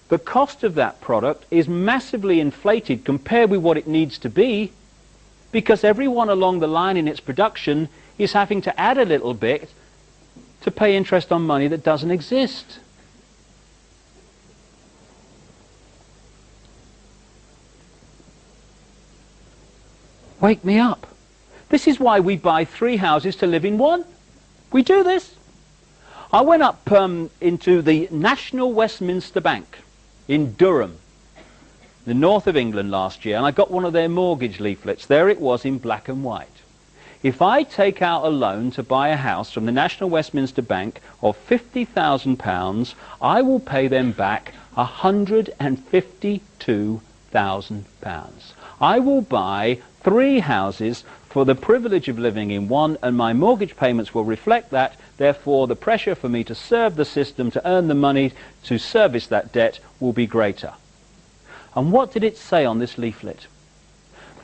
the cost of that product is massively inflated compared with what it needs to be, because everyone along the line in its production is having to add a little bit to pay interest on money that doesn't exist. Wake me up. This is why we buy 3 houses to live in one. We do this. I went up into the National Westminster Bank in Durham, the north of England last year, and I got one of their mortgage leaflets. There it was in black and white. If I take out a loan to buy a house from the National Westminster Bank of £50,000, I will pay them back £152,000. I will buy 3 houses for the privilege of living in one, and my mortgage payments will reflect that. Therefore, the pressure for me to serve the system, to earn the money to service that debt, will be greater. And what did it say on this leaflet?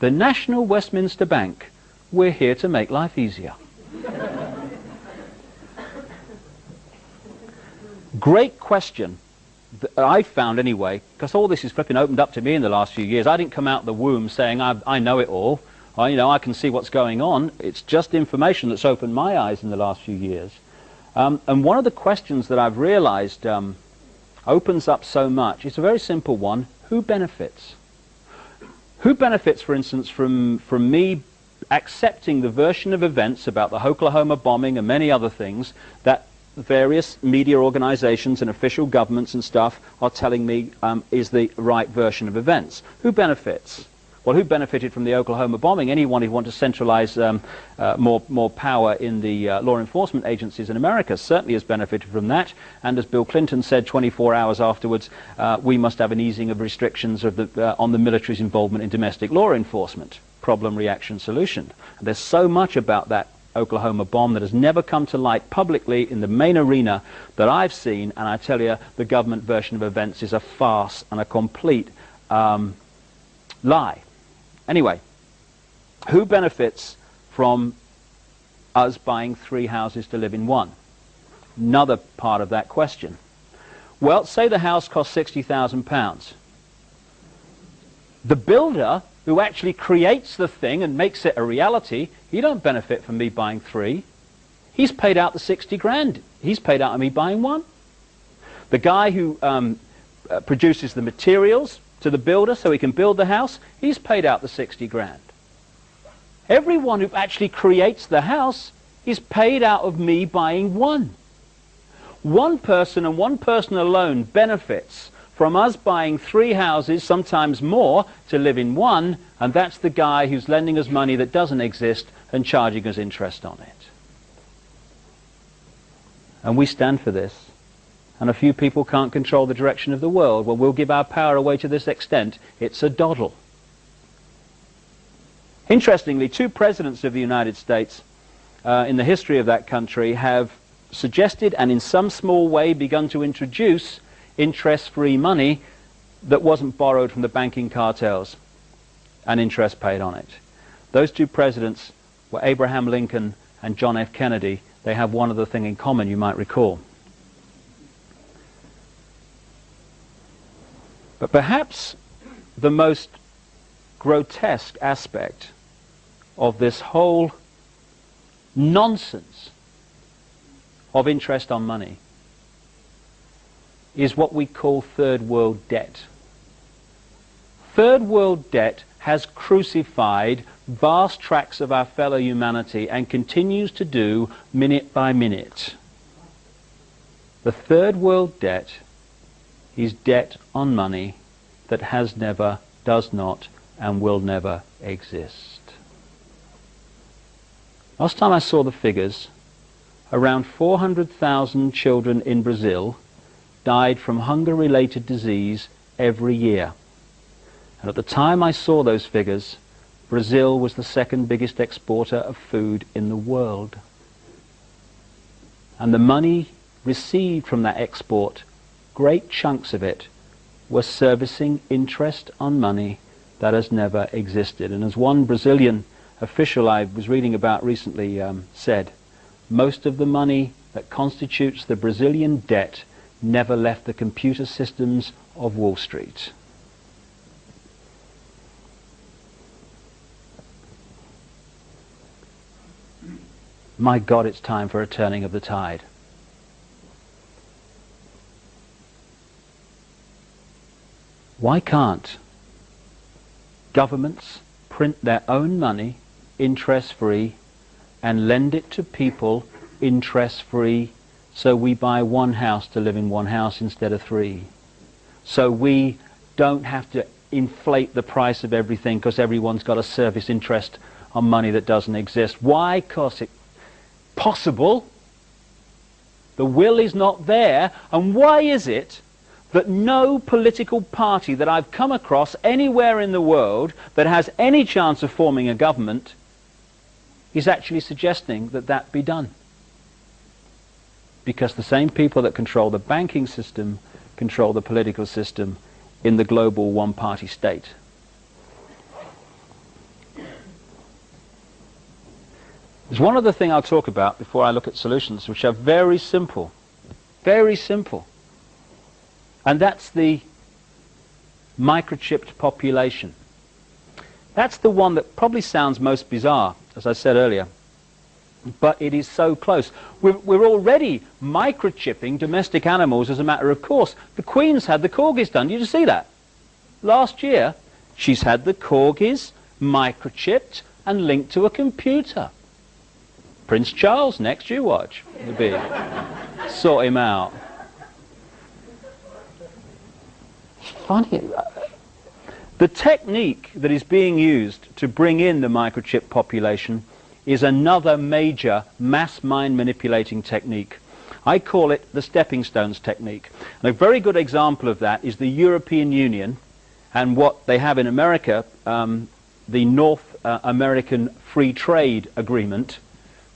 The National Westminster Bank, we're here to make life easier. Great question, that I found anyway, because all this is flipping opened up to me in the last few years. I didn't come out the womb saying I know it all. I can see what's going on. It's just information that's opened my eyes in the last few years. And one of the questions that I've realized opens up so much, it's a very simple one. Who benefits? Who benefits, for instance, from me accepting the version of events about the Oklahoma bombing and many other things that various media organizations and official governments and stuff are telling me is the right version of events? Who benefits? Well, who benefited from the Oklahoma bombing? Anyone who wants to centralize more power in the law enforcement agencies in America certainly has benefited from that. And as Bill Clinton said 24 hours afterwards, we must have an easing of restrictions of on the military's involvement in domestic law enforcement. Problem, reaction, solution. And there's so much about that Oklahoma bomb that has never come to light publicly in the main arena that I've seen, and I tell you, the government version of events is a farce and a complete lie. Anyway, who benefits from us buying 3 houses to live in one? Another part of that question. Well, say the house costs £60,000. The builder who actually creates the thing and makes it a reality, he don't benefit from me buying 3. He's paid out the 60 grand. He's paid out of me buying 1. The guy who produces the materials to the builder so he can build the house, he's paid out the 60 grand. Everyone who actually creates the house is paid out of me buying 1. One person and one person alone benefits from us buying 3 houses, sometimes more, to live in one, and that's the guy who's lending us money that doesn't exist and charging us interest on it. And we stand for this. And a few people can't control the direction of the world. Well, we'll give our power away to this extent. It's a doddle. Interestingly, 2 presidents of the United States in the history of that country have suggested and in some small way begun to introduce interest-free money that wasn't borrowed from the banking cartels and interest paid on it. Those 2 presidents were Abraham Lincoln and John F. Kennedy. They have one other thing in common, you might recall. But perhaps the most grotesque aspect of this whole nonsense of interest on money is what we call third world debt. Third world debt has crucified vast tracts of our fellow humanity and continues to do minute by minute. The third world debt is debt on money that has never, does not, and will never exist. Last time I saw the figures, around 400,000 children in Brazil died from hunger-related disease every year. And at the time I saw those figures, Brazil was the second biggest exporter of food in the world. And the money received from that export, great chunks of it, were servicing interest on money that has never existed. And as one Brazilian official I was reading about recently said, most of the money that constitutes the Brazilian debt never left the computer systems of Wall Street. My God, it's time for a turning of the tide. Why can't governments print their own money interest-free and lend it to people interest-free, so we buy one house to live in one house instead of three? So we don't have to inflate the price of everything because everyone's got a service interest on money that doesn't exist. Why? Because it's possible. The will is not there. And why is it that no political party that I've come across anywhere in the world that has any chance of forming a government is actually suggesting that that be done? Because the same people that control the banking system control the political system in the global one-party state. There's one other thing I'll talk about before I look at solutions, which are very simple. Very simple. And that's the microchipped population. That's the one that probably sounds most bizarre, as I said earlier. But it is so close. We're already microchipping domestic animals as a matter of course. The Queen's had the corgis done. Did you see that? Last year, she's had the corgis microchipped and linked to a computer. Prince Charles, next you watch. It'll be sort him out. Funny. The technique that is being used to bring in the microchip population is another major mass mind manipulating technique. I call it the stepping stones technique. And a very good example of that is the European Union and what they have in America, the North American Free Trade Agreement,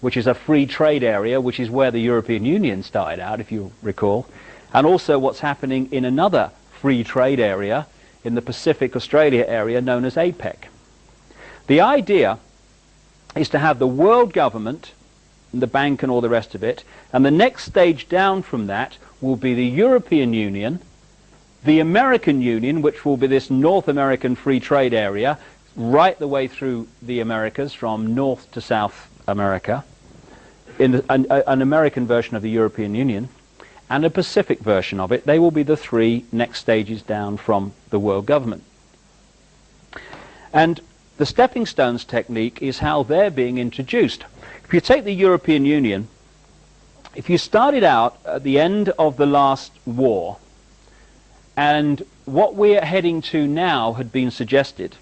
which is a free trade area, which is where the European Union started out, if you recall, and also what's happening in another free trade area in the Pacific Australia area known as APEC. The idea is to have the world government, and the bank and all the rest of it, and the next stage down from that will be the European Union, the American Union, which will be this North American free trade area, right the way through the Americas, from North to South America, in an American version of the European Union, and a Pacific version of it. They will be the three next stages down from the world government. And the stepping stones technique is how they're being introduced. If you take the European Union, if you started out at the end of the last war, and what we're heading to now had been suggested,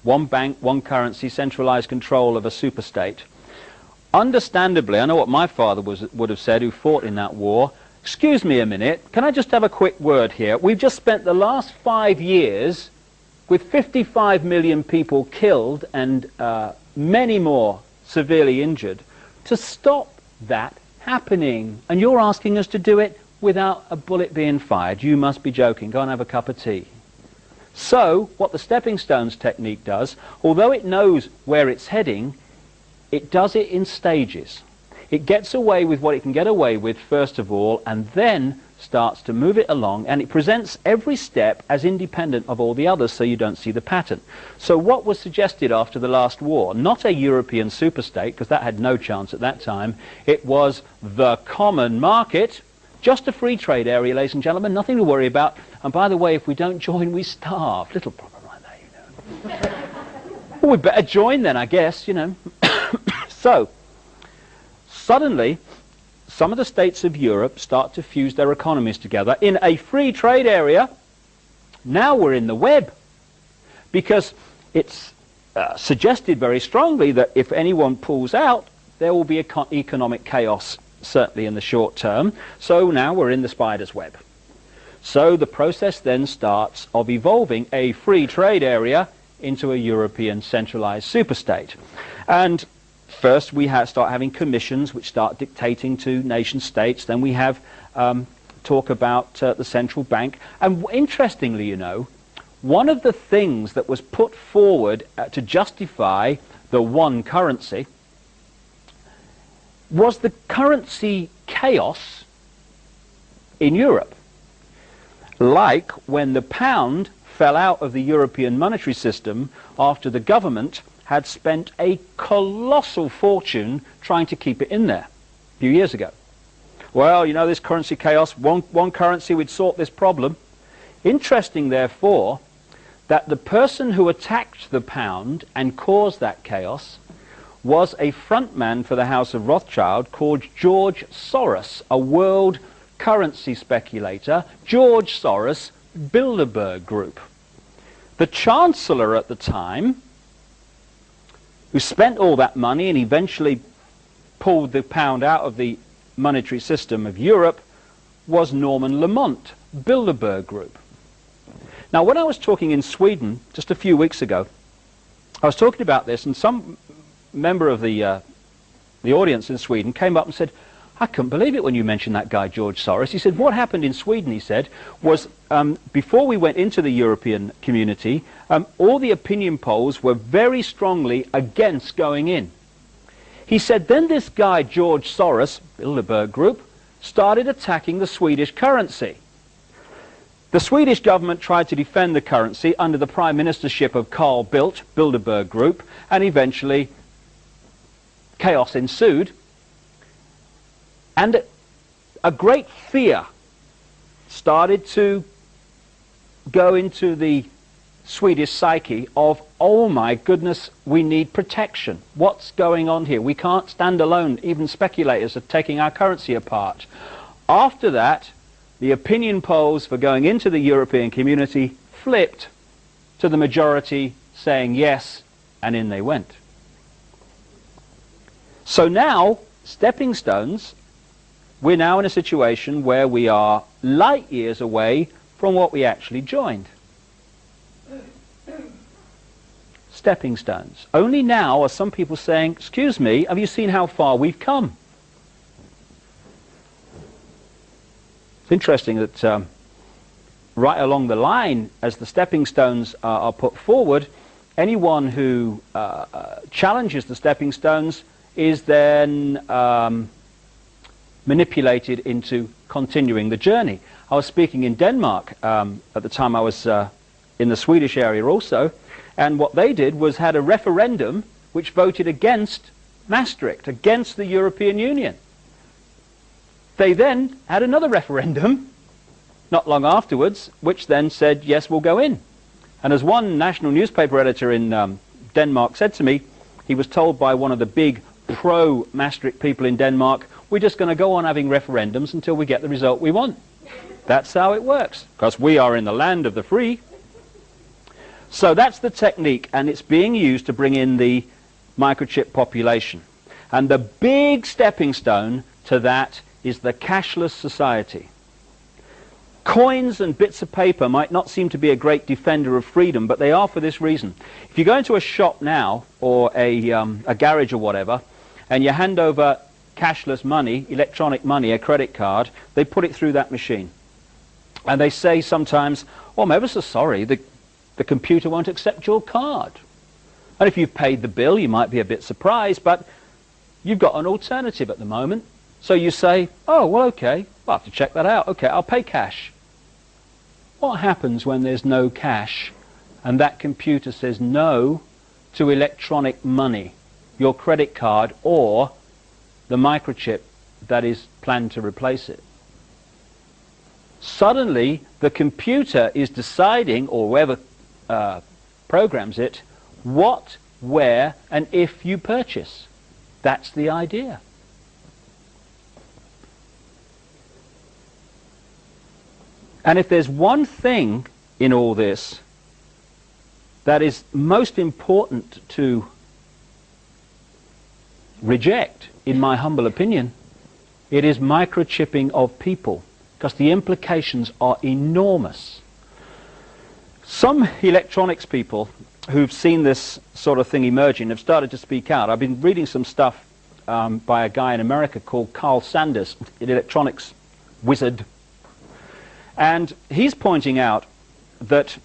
one bank, one currency, centralized control of a superstate, understandably, I know what my father would have said, who fought in that war. Excuse me a minute, can I just have a quick word here? We've just spent the last 5 years with 55 million people killed and many more severely injured to stop that happening. And you're asking us to do it without a bullet being fired. You must be joking. Go and have a cup of tea. So, what the stepping stones technique does, although it knows where it's heading, it does it in stages. It gets away with what it can get away with first of all, and then starts to move it along, and it presents every step as independent of all the others, so you don't see the pattern. So what was suggested after the last war, not a European superstate, because that had no chance at that time, it was the common market, just a free trade area, ladies and gentlemen, nothing to worry about. And by the way, if we don't join, we starve. Little problem like that, you know. Well, we better join then, I guess, you know. So, suddenly, some of the states of Europe start to fuse their economies together in a free trade area. Now we're in the web, because it's suggested very strongly that if anyone pulls out, there will be economic chaos, certainly in the short term. So now we're in the spider's web. So the process then starts of evolving a free trade area into a European centralized superstate. And first, we start having commissions which start dictating to nation states. Then we have talk about the central bank. And interestingly, you know, one of the things that was put forward to justify the one currency was the currency chaos in Europe. Like when the pound fell out of the European monetary system after the government had spent a colossal fortune trying to keep it in there a few years ago. Well, you know, this currency chaos, one currency would sort this problem. Interesting, therefore, that the person who attacked the pound and caused that chaos was a frontman for the House of Rothschild called George Soros, a world currency speculator. George Soros, Bilderberg Group. The Chancellor at the time, who spent all that money and eventually pulled the pound out of the monetary system of Europe, was Norman Lamont, Bilderberg Group. Now, when I was talking in Sweden just a few weeks ago, I was talking about this, and some member of the audience in Sweden came up and said, I couldn't believe it when you mentioned that guy, George Soros. He said, what happened in Sweden, he said, was before we went into the European community, all the opinion polls were very strongly against going in. He said, then this guy, George Soros, Bilderberg Group, started attacking the Swedish currency. The Swedish government tried to defend the currency under the prime ministership of Carl Bildt, Bilderberg Group, and eventually chaos ensued. And a great fear started to go into the Swedish psyche of, oh my goodness, we need protection. What's going on here? We can't stand alone. Even speculators are taking our currency apart. After that, the opinion polls for going into the European community flipped to the majority saying yes, and in they went. So now, stepping stones, we're now in a situation where we are light years away from what we actually joined. Stepping stones. Only now are some people saying, excuse me, have you seen how far we've come? It's interesting that right along the line, as the stepping stones are put forward, anyone who challenges the stepping stones is then manipulated into continuing the journey. I was speaking in Denmark at the time. I was in the Swedish area also, and what they did was had a referendum which voted against Maastricht, against the European Union. They then had another referendum not long afterwards which then said, yes, we'll go in. And as one national newspaper editor in Denmark said to me, he was told by one of the big pro-Maastricht people in Denmark, we're just going to go on having referendums until we get the result we want. That's how it works, because we are in the land of the free. So that's the technique, and it's being used to bring in the microchip population. And the big stepping stone to that is the cashless society. Coins and bits of paper might not seem to be a great defender of freedom, but they are for this reason. If you go into a shop now, or a garage or whatever, and you hand over cashless money, electronic money, a credit card, they put it through that machine. And they say sometimes, oh, I'm ever so sorry, the computer won't accept your card. And if you've paid the bill, you might be a bit surprised, but you've got an alternative at the moment. So you say, oh, well, okay, I'll have to check that out. Okay, I'll pay cash. What happens when there's no cash and that computer says no to electronic money, your credit card or the microchip that is planned to replace it? Suddenly, the computer is deciding, or whoever programs it, what, where, and if you purchase. That's the idea. And if there's one thing in all this that is most important to reject, in my humble opinion, it is microchipping of people, because the implications are enormous. Some electronics people who've seen this sort of thing emerging have started to speak out. I've been reading some stuff by a guy in America called Carl Sanders, an electronics wizard. And he's pointing out that,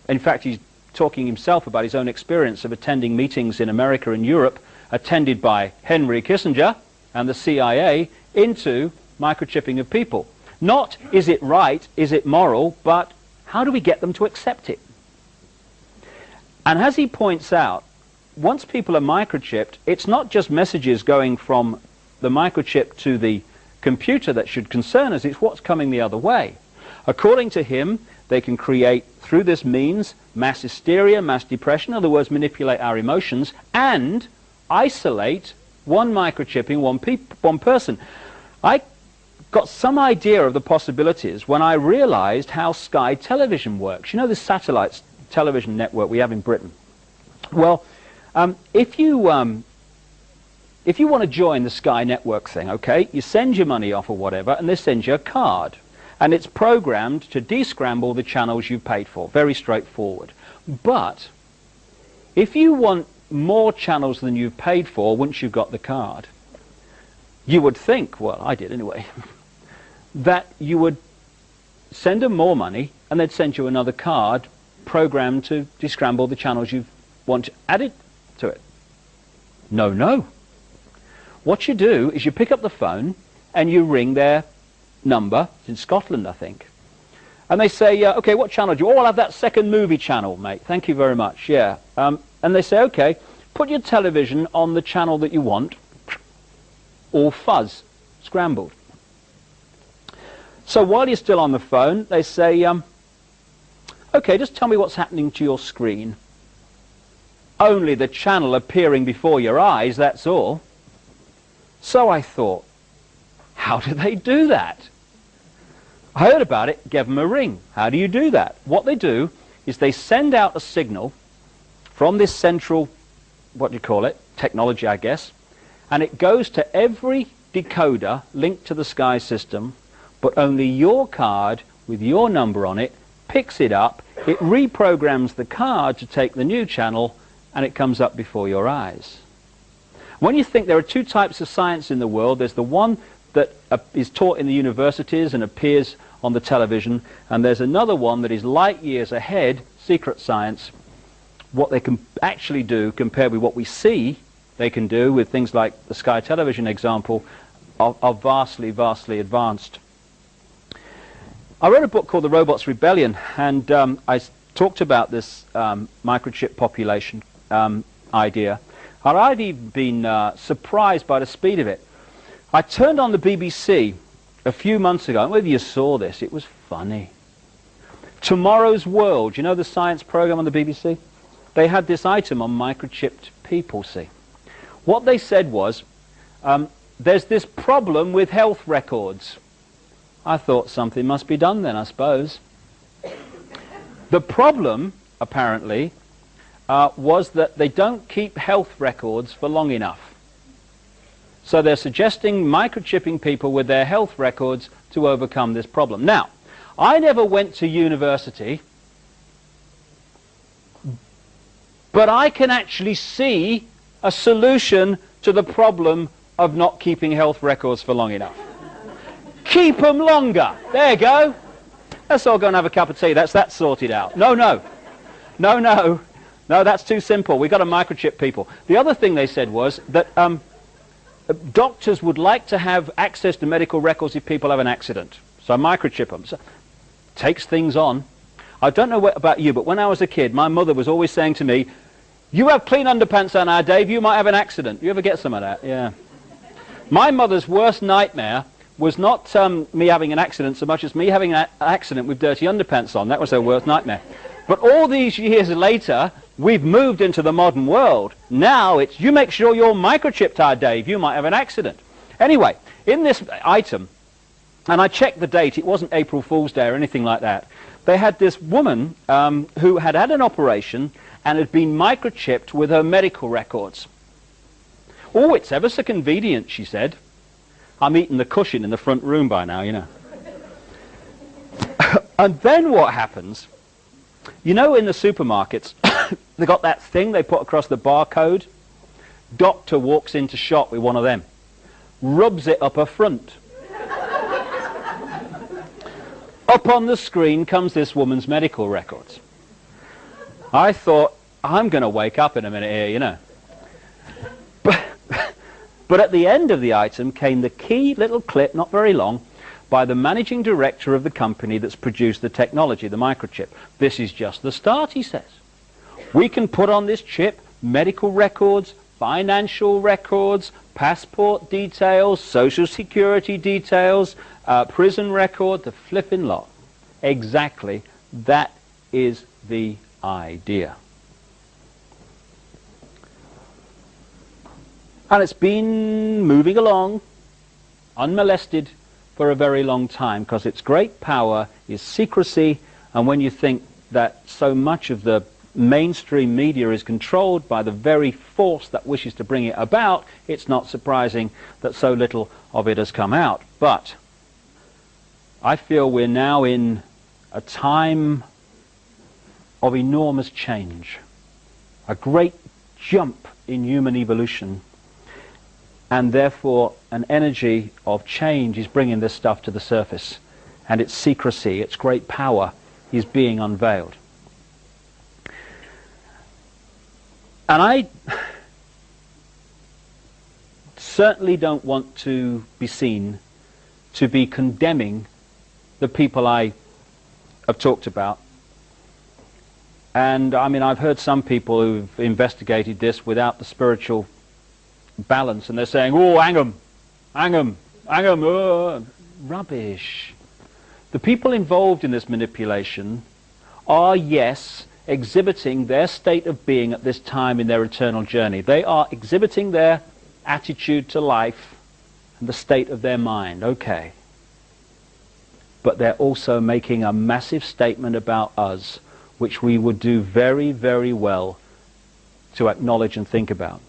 in fact, he's talking himself about his own experience of attending meetings in America and Europe, attended by Henry Kissinger and the CIA, into microchipping of people. Not is it right, is it moral, but how do we get them to accept it? And as he points out, once people are microchipped, it's not just messages going from the microchip to the computer that should concern us, it's what's coming the other way. According to him, they can create, through this means, mass hysteria, mass depression, in other words, manipulate our emotions, and isolate one microchipping, one person. I got some idea of the possibilities when I realized how Sky Television works. You know, the satellite television network we have in Britain. Well, if you want to join the Sky network thing, okay, you send your money off or whatever, and they send you a card. And it's programmed to descramble the channels you've paid for. Very straightforward. But if you want more channels than you've paid for once you've got the card, you would think, well, I did anyway, that you would send them more money and they'd send you another card programmed to descramble the channels you want added to it. No, no. What you do is you pick up the phone and you ring their number. It's in Scotland, I think. And they say, okay, what channel do you? Oh, I'll have that second movie channel, mate. Thank you very much. Yeah. And they say, okay, put your television on the channel that you want. All fuzz, scrambled. So while you're still on the phone, they say, okay, just tell me what's happening to your screen. Only the channel appearing before your eyes, that's all. So I thought, how do they do that? I heard about it, gave them a ring. How do you do that? What they do is they send out a signal from this central, what do you call it, technology, I guess, and it goes to every decoder linked to the Sky system, but only your card with your number on it picks it up, it reprograms the card to take the new channel, and it comes up before your eyes. When you think there are two types of science in the world, there's the one that is taught in the universities and appears on the television, and there's another one that is light years ahead, secret science. What they can actually do compared with what we see they can do with things like the Sky Television example are vastly, vastly advanced. I wrote a book called The Robot's Rebellion, and I talked about this microchip population idea. And I've even been surprised by the speed of it. I turned on the BBC a few months ago, and whether you saw this, it was funny. Tomorrow's World, you know the science program on the BBC? They had this item on microchipped people, see. What they said was, there's this problem with health records. I thought something must be done then, I suppose. The problem, apparently, was that they don't keep health records for long enough. So they're suggesting microchipping people with their health records to overcome this problem. Now, I never went to university, but I can actually see a solution to the problem of not keeping health records for long enough. Keep them longer. There you go. Let's all go and have a cup of tea. That's that sorted out. No, no. No, no. No, that's too simple. We've got to microchip people. The other thing they said was that doctors would like to have access to medical records if people have an accident. So microchip them. So, takes things on. I don't know about you, but when I was a kid, my mother was always saying to me, "You have clean underpants on now, Dave, you might have an accident." You ever get some of that? Yeah. My mother's worst nightmare was not me having an accident so much as me having an accident with dirty underpants on. That was her worst nightmare. But all these years later, we've moved into the modern world. Now it's, you make sure you're microchipped, Dave, you might have an accident. Anyway, in this item, and I checked the date, it wasn't April Fool's Day or anything like that, they had this woman who had had an operation and had been microchipped with her medical records. "Oh, it's ever so convenient," she said. I'm eating the cushion in the front room by now, you know. And then what happens, you know, in the supermarkets, they got that thing they put across the barcode. Doctor walks into shop with one of them, rubs it up her front. Up on the screen comes this woman's medical records. I thought, I'm going to wake up in a minute here, you know. But at the end of the item came the key little clip, not very long, by the managing director of the company that's produced the technology, the microchip. "This is just the start," he says. "We can put on this chip medical records, financial records, passport details, social security details, prison record, the flipping lot." Exactly, that is the idea. And it's been moving along unmolested for a very long time, because its great power is secrecy. And when you think that so much of the mainstream media is controlled by the very force that wishes to bring it about, it's not surprising that so little of it has come out. But I feel we're now in a time of enormous change, a great jump in human evolution, and therefore an energy of change is bringing this stuff to the surface, and its secrecy, its great power, is being unveiled. And I certainly don't want to be seen to be condemning the people I have talked about. And I mean, I've heard some people who've investigated this without the spiritual balance, and they're saying, "Oh, hang 'em, hang 'em, hang 'em." Oh. Rubbish. The people involved in this manipulation are, yes, exhibiting their state of being at this time in their eternal journey. They are exhibiting their attitude to life and the state of their mind, okay. But they're also making a massive statement about us, which we would do very, very well to acknowledge and think about.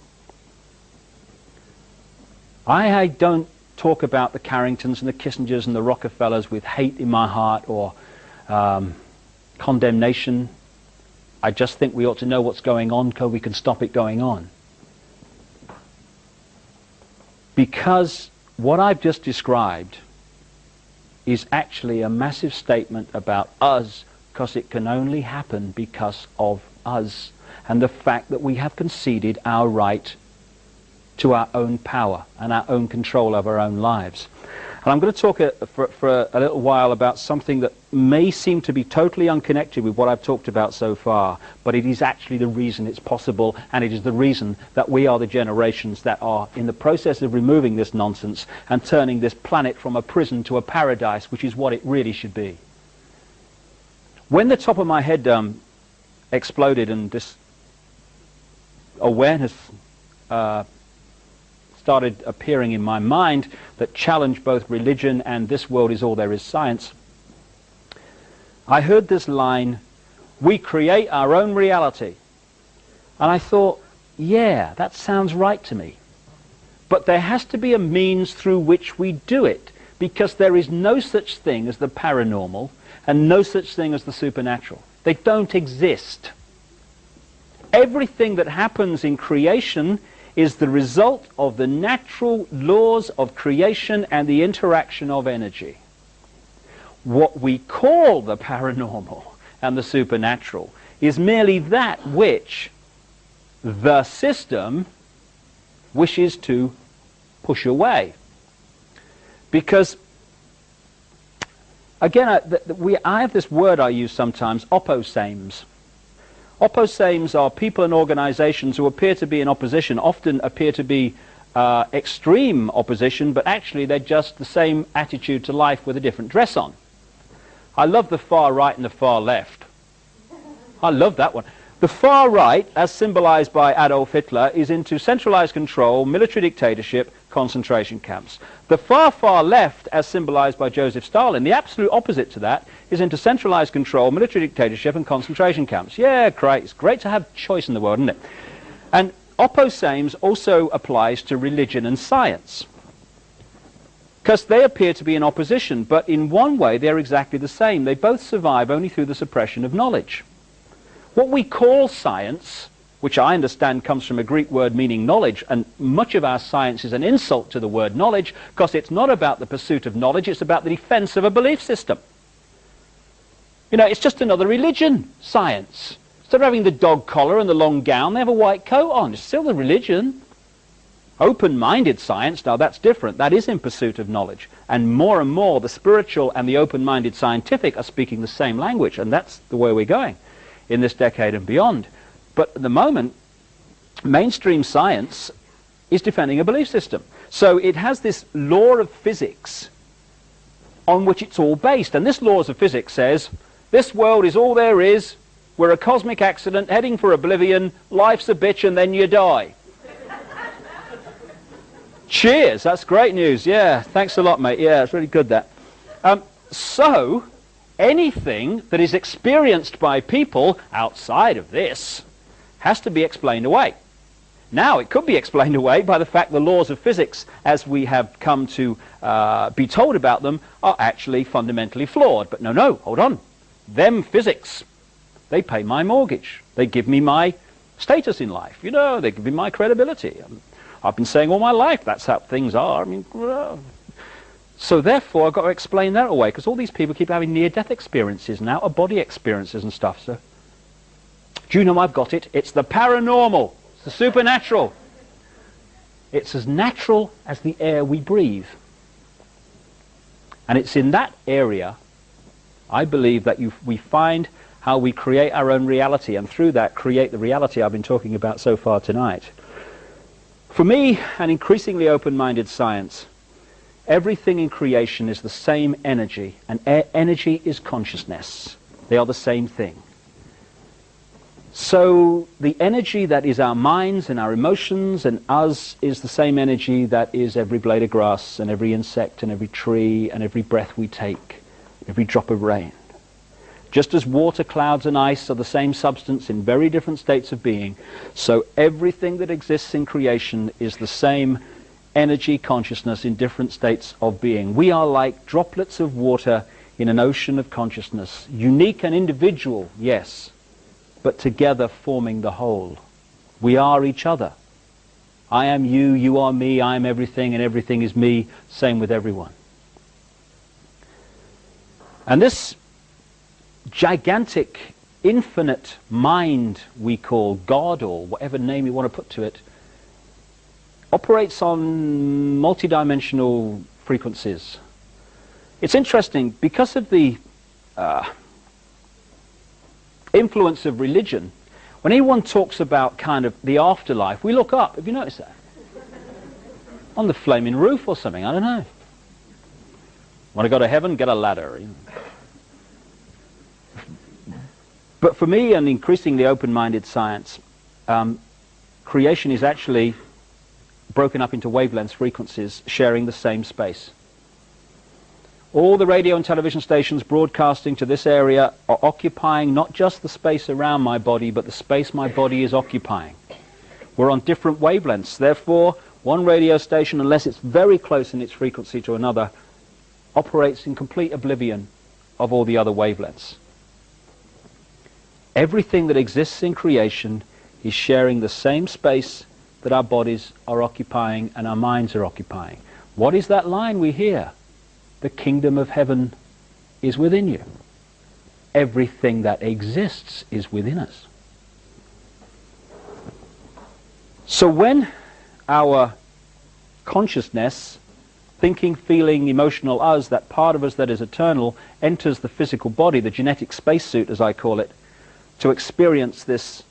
I don't talk about the Carringtons and the Kissingers and the Rockefellers with hate in my heart or condemnation. I just think we ought to know what's going on so we can stop it going on. Because what I've just described is actually a massive statement about us, because it can only happen because of us and the fact that we have conceded our right to our own power and our own control of our own lives. And I'm going to talk for a little while about something that may seem to be totally unconnected with what I've talked about so far, but it is actually the reason it's possible, and it is the reason that we are the generations that are in the process of removing this nonsense and turning this planet from a prison to a paradise, which is what it really should be. When the top of my head exploded and this awareness started appearing in my mind that challenged both religion and "this world is all there is science," I heard this line, "We create our own reality." And I thought, yeah, that sounds right to me. But there has to be a means through which we do it, because there is no such thing as the paranormal and no such thing as the supernatural. They don't exist. Everything that happens in creation is the result of the natural laws of creation and the interaction of energy. What we call the paranormal and the supernatural is merely that which the system wishes to push away. Because, again, I have this word I use sometimes, opposames. Opposames are people and organizations who appear to be in opposition, often appear to be extreme opposition, but actually they're just the same attitude to life with a different dress on. I love the far right and the far left. I love that one. The far right, as symbolized by Adolf Hitler, is into centralized control, military dictatorship, concentration camps. The far left, as symbolized by Joseph Stalin, the absolute opposite to that, is into centralized control, military dictatorship, and concentration camps. Yeah, great. It's great to have choice in the world, isn't it? And opposames also applies to religion and science, because they appear to be in opposition, but in one way they're exactly the same. They both survive only through the suppression of knowledge. What we call science, which I understand comes from a Greek word meaning knowledge, and much of our science is an insult to the word knowledge, because it's not about the pursuit of knowledge, it's about the defense of a belief system. You know, it's just another religion, science. Instead of having the dog collar and the long gown, they have a white coat on. It's still the religion. Open-minded science, now that's different. That is in pursuit of knowledge. And more, the spiritual and the open-minded scientific are speaking the same language, and that's the way we're going in this decade and beyond. But at the moment, mainstream science is defending a belief system. So it has this law of physics on which it's all based. And this law of physics says, this world is all there is, we're a cosmic accident heading for oblivion, life's a bitch and then you die. Cheers, that's great news. Yeah, thanks a lot, mate. Yeah, it's really good, that. So, anything that is experienced by people outside of this has to be explained away. Now, it could be explained away by the fact the laws of physics, as we have come to be told about them, are actually fundamentally flawed. But no, hold on. Them physics, they pay my mortgage. They give me my status in life. You know, they give me my credibility. I've been saying all my life that's how things are. I mean, so therefore I've got to explain that away, because all these people keep having near-death experiences and out-of-body experiences and stuff. So, do you know I've got it? It's the paranormal. It's the supernatural. It's as natural as the air we breathe. And it's in that area, I believe, that we find how we create our own reality, and through that create the reality I've been talking about so far tonight. For me, an increasingly open-minded science, everything in creation is the same energy, and energy is consciousness. They are the same thing. So the energy that is our minds and our emotions and us is the same energy that is every blade of grass and every insect and every tree and every breath we take, every drop of rain. Just as water, clouds and ice are the same substance in very different states of being, so everything that exists in creation is the same energy consciousness in different states of being. We are like droplets of water in an ocean of consciousness, unique and individual, yes, but together forming the whole. We are each other. I am you, you are me, I am everything, and everything is me, same with everyone. And this gigantic, infinite mind we call God, or whatever name you want to put to it, operates on multidimensional frequencies. It's interesting, because of the influence of religion, when anyone talks about kind of the afterlife, we look up. Have you noticed that? On the flaming roof or something, I don't know. Want to go to heaven? Get a ladder. You know. But for me, an increasingly open-minded science, creation is actually broken up into wavelengths, frequencies, sharing the same space. All the radio and television stations broadcasting to this area are occupying not just the space around my body, but the space my body is occupying. We're on different wavelengths. Therefore, one radio station, unless it's very close in its frequency to another, operates in complete oblivion of all the other wavelengths. Everything that exists in creation is sharing the same space that our bodies are occupying and our minds are occupying. What is that line we hear? The kingdom of heaven is within you. Everything that exists is within us. So when our consciousness, thinking, feeling, emotional us, that part of us that is eternal, enters the physical body, the genetic spacesuit as I call it, to experience this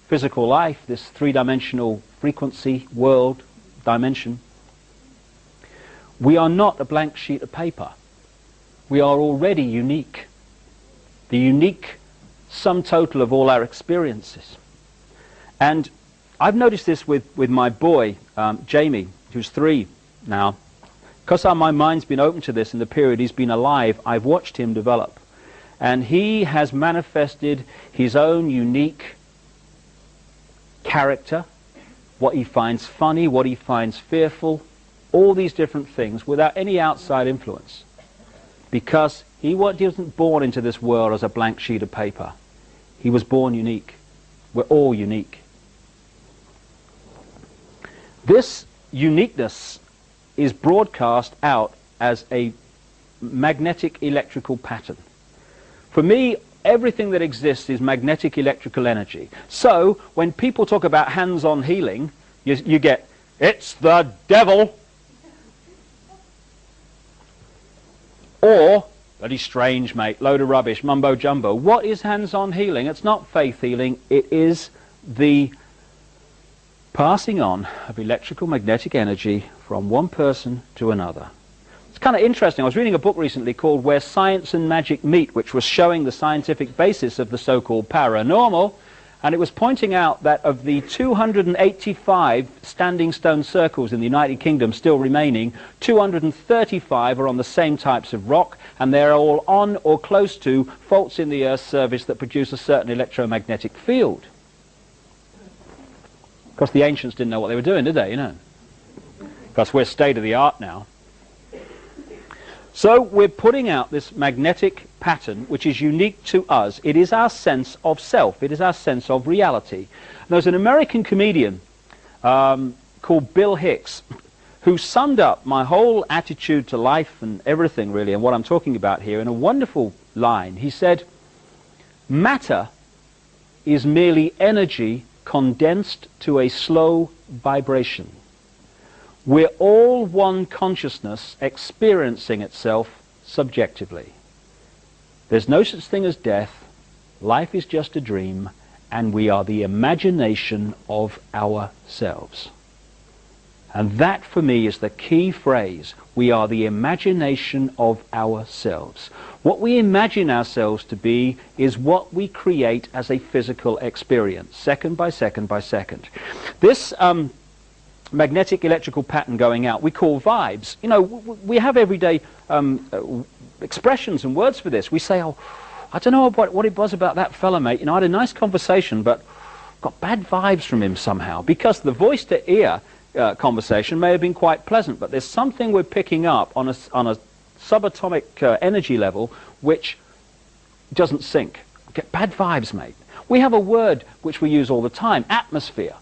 physical life, this three-dimensional frequency, world, dimension. We are not a blank sheet of paper. We are already unique. The unique sum total of all our experiences. And I've noticed this with my boy, Jamie, who's 3 now. Because my mind's been open to this in the period he's been alive, I've watched him develop. And he has manifested his own unique character, what he finds funny, what he finds fearful, all these different things without any outside influence. Because he wasn't born into this world as a blank sheet of paper. He was born unique. We're all unique. This uniqueness is broadcast out as a magnetic electrical pattern. For me, everything that exists is magnetic electrical energy. So, when people talk about hands-on healing, you get, it's the devil, or, bloody strange, mate, load of rubbish, mumbo-jumbo. What is hands-on healing? It's not faith healing, it is the passing on of electrical magnetic energy from one person to another. It's kind of interesting. I was reading a book recently called Where Science and Magic Meet, which was showing the scientific basis of the so-called paranormal, and it was pointing out that of the 285 standing stone circles in the United Kingdom still remaining, 235 are on the same types of rock, and they're all on or close to faults in the Earth's surface that produce a certain electromagnetic field. Of course, the ancients didn't know what they were doing, did they, you know? Because we're state-of-the-art now. So we're putting out this magnetic pattern which is unique to us. It is our sense of self. It is our sense of reality. There's an American comedian called Bill Hicks who summed up my whole attitude to life and everything, really, and what I'm talking about here in a wonderful line. He said, "Matter is merely energy condensed to a slow vibration. We're all one consciousness experiencing itself subjectively. There's no such thing as death. Life is just a dream, and we are the imagination of ourselves." And that, for me, is the key phrase. We are the imagination of ourselves. What we imagine ourselves to be is what we create as a physical experience, second by second by second. This magnetic electrical pattern going out we call vibes. You know, we have everyday expressions and words for this. We say, oh, I don't know what it was about that fella, mate. You know, I had a nice conversation, but got bad vibes from him somehow. Because the voice-to-ear conversation may have been quite pleasant, but there's something we're picking up on a subatomic energy level which doesn't sync. Get bad vibes, mate. We have a word which we use all the time, atmosphere.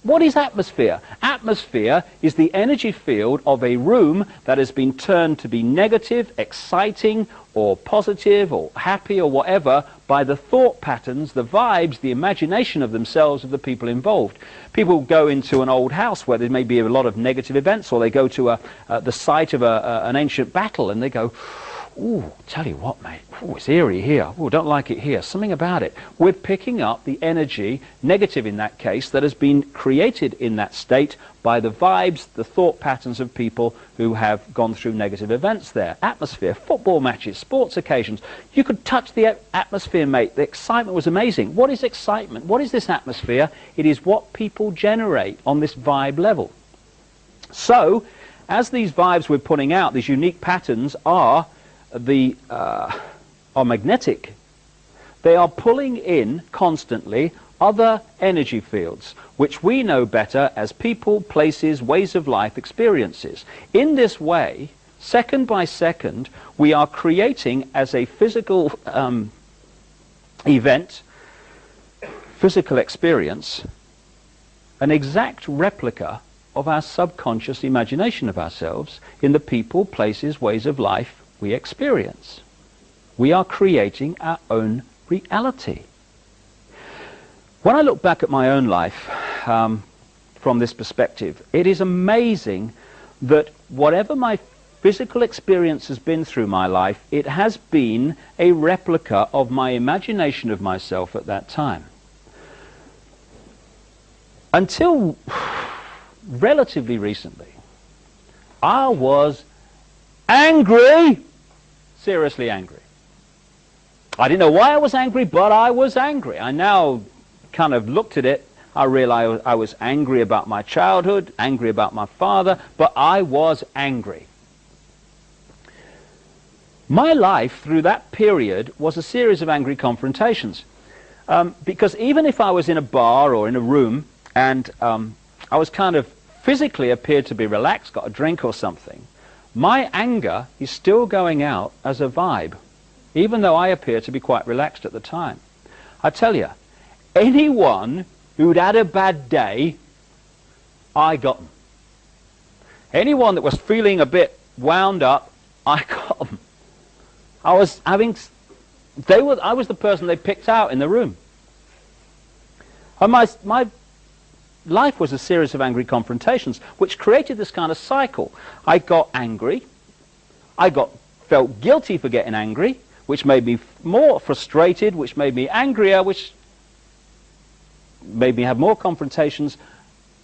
What is atmosphere? Atmosphere is the energy field of a room that has been turned to be negative, exciting, or positive, or happy, or whatever, by the thought patterns, the vibes, the imagination of themselves, of the people involved. People go into an old house where there may be a lot of negative events, or they go to the site of an ancient battle, and they go, ooh, tell you what, mate, ooh, it's eerie here. Ooh, don't like it here. Something about it. We're picking up the energy, negative in that case, that has been created in that state by the vibes, the thought patterns of people who have gone through negative events there. Atmosphere, football matches, sports occasions. You could touch the atmosphere, mate. The excitement was amazing. What is excitement? What is this atmosphere? It is what people generate on this vibe level. So, as these vibes we're putting out, these unique patterns are magnetic. They are pulling in constantly other energy fields, which we know better as people, places, ways of life, experiences. In this way, second by second, we are creating as a physical event, physical experience, an exact replica of our subconscious imagination of ourselves in the people, places, ways of life we experience. We are creating our own reality. When I look back at my own life, from this perspective. It is amazing that whatever my physical experience has been through my life, it has been a replica of my imagination of myself at that time. Until relatively recently, I was angry, seriously angry. I didn't know why I was angry, but I was angry. I now kind of looked at it. I realized I was angry about my childhood, angry about my father, but I was angry. My life through that period was a series of angry confrontations. Because even if I was in a bar or in a room and I was kind of physically appeared to be relaxed, got a drink or something, my anger is still going out as a vibe, even though I appear to be quite relaxed at the time. I tell you, anyone who'd had a bad day, I got them. Anyone that was feeling a bit wound up, I got them. I was the person they picked out in the room. And my life was a series of angry confrontations, which created this kind of cycle. I got angry. I felt guilty for getting angry, which made me more frustrated, which made me angrier, which made me have more confrontations,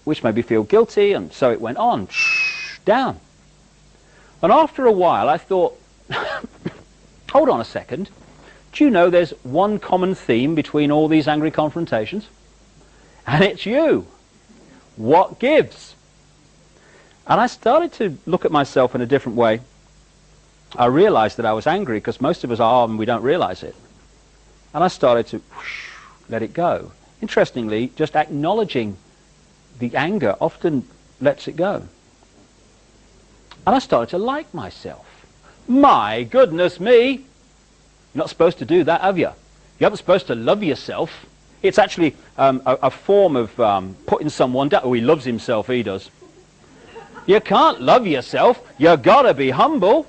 which made me feel guilty, and so it went on, down. And after a while, I thought, hold on a second. Do you know there's one common theme between all these angry confrontations? And it's you. What gives? And I started to look at myself in a different way. I realized that I was angry because most of us are and we don't realize it. And I started to let it go. Interestingly, just acknowledging the anger often lets it go. And I started to like myself. My goodness me! You're not supposed to do that, have you? You're not supposed to love yourself. It's actually a form of putting someone down. Oh, he loves himself, he does. You can't love yourself. You've got to be humble.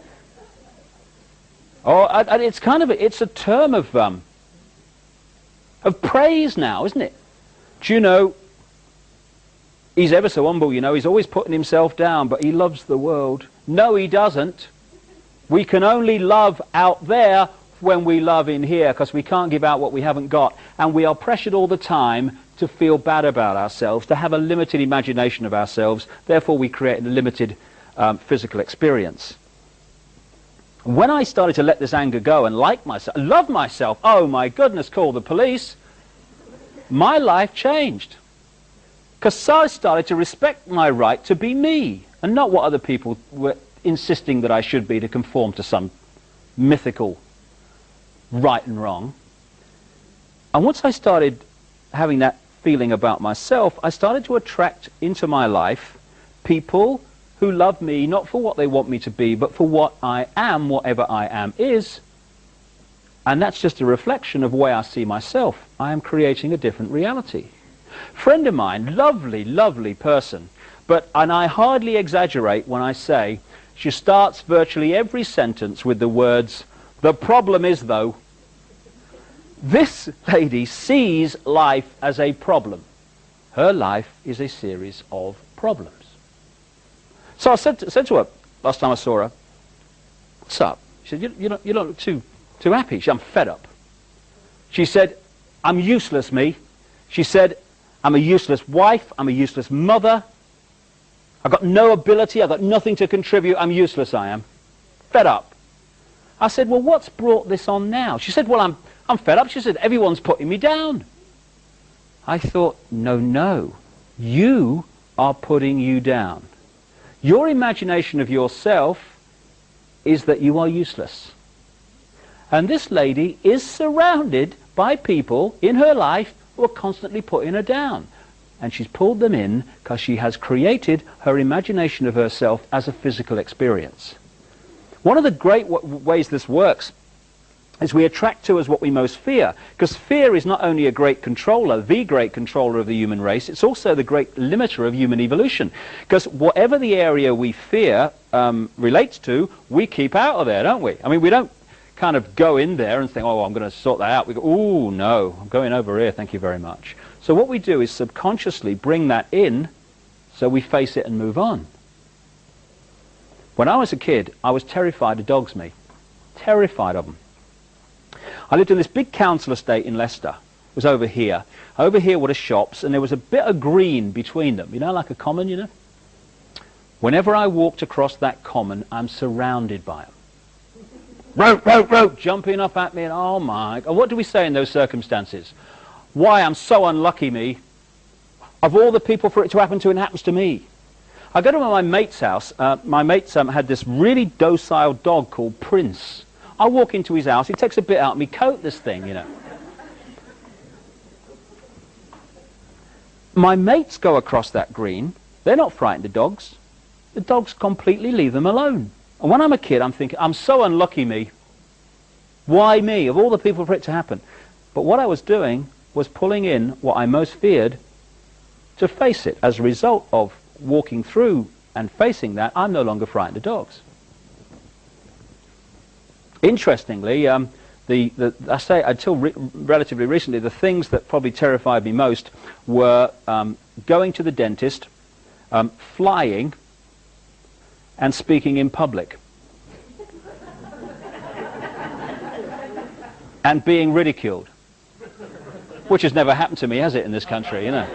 Oh, and it's kind of it's a term of praise now, isn't it? Do you know, he's ever so humble, you know, he's always putting himself down, but he loves the world. No, he doesn't. We can only love out there when we love in here, because we can't give out what we haven't got. And we are pressured all the time to feel bad about ourselves, to have a limited imagination of ourselves. Therefore, we create a limited physical experience. When I started to let this anger go and like myself, love myself, oh my goodness, call the police, my life changed. Because I started to respect my right to be me, and not what other people were insisting that I should be to conform to some mythical right and wrong. And once I started having that feeling about myself, I started to attract into my life people who love me not for what they want me to be, but for what I am, whatever I am is. And that's just a reflection of the way I see myself. I am creating a different reality. Friend of mine, lovely, lovely person, and I hardly exaggerate when I say she starts virtually every sentence with the words, "The problem is though." This lady sees life as a problem. Her life is a series of problems. So I said to her, last time I saw her, "What's up?" She said, you don't look too happy." She said, "I'm fed up." She said, "I'm useless, me." She said, "I'm a useless wife, I'm a useless mother. I've got no ability, I've got nothing to contribute, I'm useless, I am. Fed up." I said, "Well, what's brought this on now?" She said, "Well, I'm fed up." She said, "Everyone's putting me down." I thought, no, you are putting you down. Your imagination of yourself is that you are useless. And this lady is surrounded by people in her life who are constantly putting her down. And she's pulled them in because she has created her imagination of herself as a physical experience. One of the great ways this works is we attract to us what we most fear, because fear is not only a great controller, the great controller of the human race, it's also the great limiter of human evolution. Because whatever the area we fear relates to, we keep out of there, don't we? I mean, we don't kind of go in there and think, "Oh, I'm going to sort that out." We go, "Oh, no, I'm going over here, thank you very much." So what we do is subconsciously bring that in So we face it and move on. When I was a kid, I was terrified of dogs, me. Terrified of them. I lived in this big council estate in Leicester. It was over here. Over here were the shops, and there was a bit of green between them. You know, like a common, you know? Whenever I walked across that common, I'm surrounded by them. Rope, rope, rope, jumping up at me, and oh my God. What do we say in those circumstances? Why, I'm so unlucky, me. Of all the people for it to happen to, it happens to me. I go to my mate's house. My mate had this really docile dog called Prince. I walk into his house. He takes a bit out of me coat, this thing, you know. My mates go across that green. They're not frightened of dogs. The dogs completely leave them alone. And when I'm a kid, I'm thinking, I'm so unlucky, me. Why me? Of all the people for it to happen. But what I was doing was pulling in what I most feared to face it. As a result of walking through and facing that, I'm no longer frightened of dogs. Interestingly, I say until relatively recently, the things that probably terrified me most were going to the dentist, flying, and speaking in public. And being ridiculed. Which has never happened to me, has it, in this country, you know?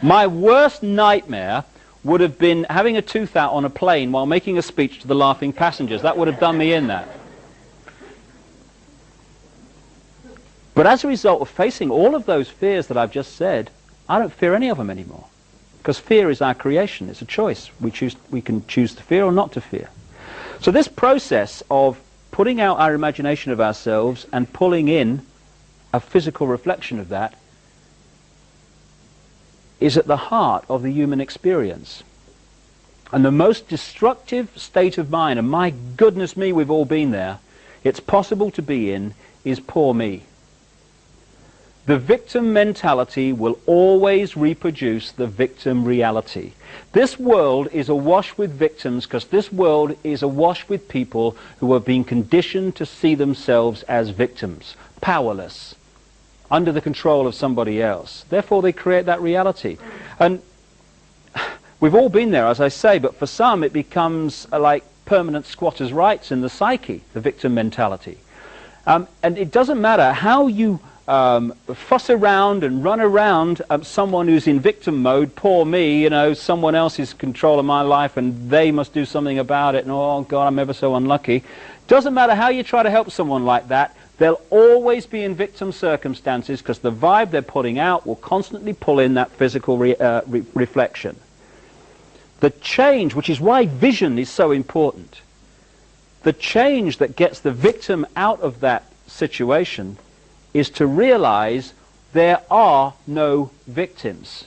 My worst nightmare would have been having a tooth out on a plane while making a speech to the laughing passengers. That would have done me in, that. But as a result of facing all of those fears that I've just said, I don't fear any of them anymore. Because fear is our creation. It's a choice. We can choose to fear or not to fear. So this process of putting out our imagination of ourselves and pulling in a physical reflection of that is at the heart of the human experience. And the most destructive state of mind, and my goodness me, we've all been there, it's possible to be in, is poor me. The victim mentality will always reproduce the victim reality. This world is awash with victims because this world is awash with people who have been conditioned to see themselves as victims, powerless, under the control of somebody else. Therefore, they create that reality. And we've all been there, as I say, but for some it becomes like permanent squatters' rights in the psyche, the victim mentality. And it doesn't matter how you fuss around and run around someone who's in victim mode, poor me, you know, someone else is in control of my life and they must do something about it, and oh God, I'm ever so unlucky. Doesn't matter how you try to help someone like that, they'll always be in victim circumstances because the vibe they're putting out will constantly pull in that physical reflection. The change, which is why vision is so important, the change that gets the victim out of that situation is to realize there are no victims,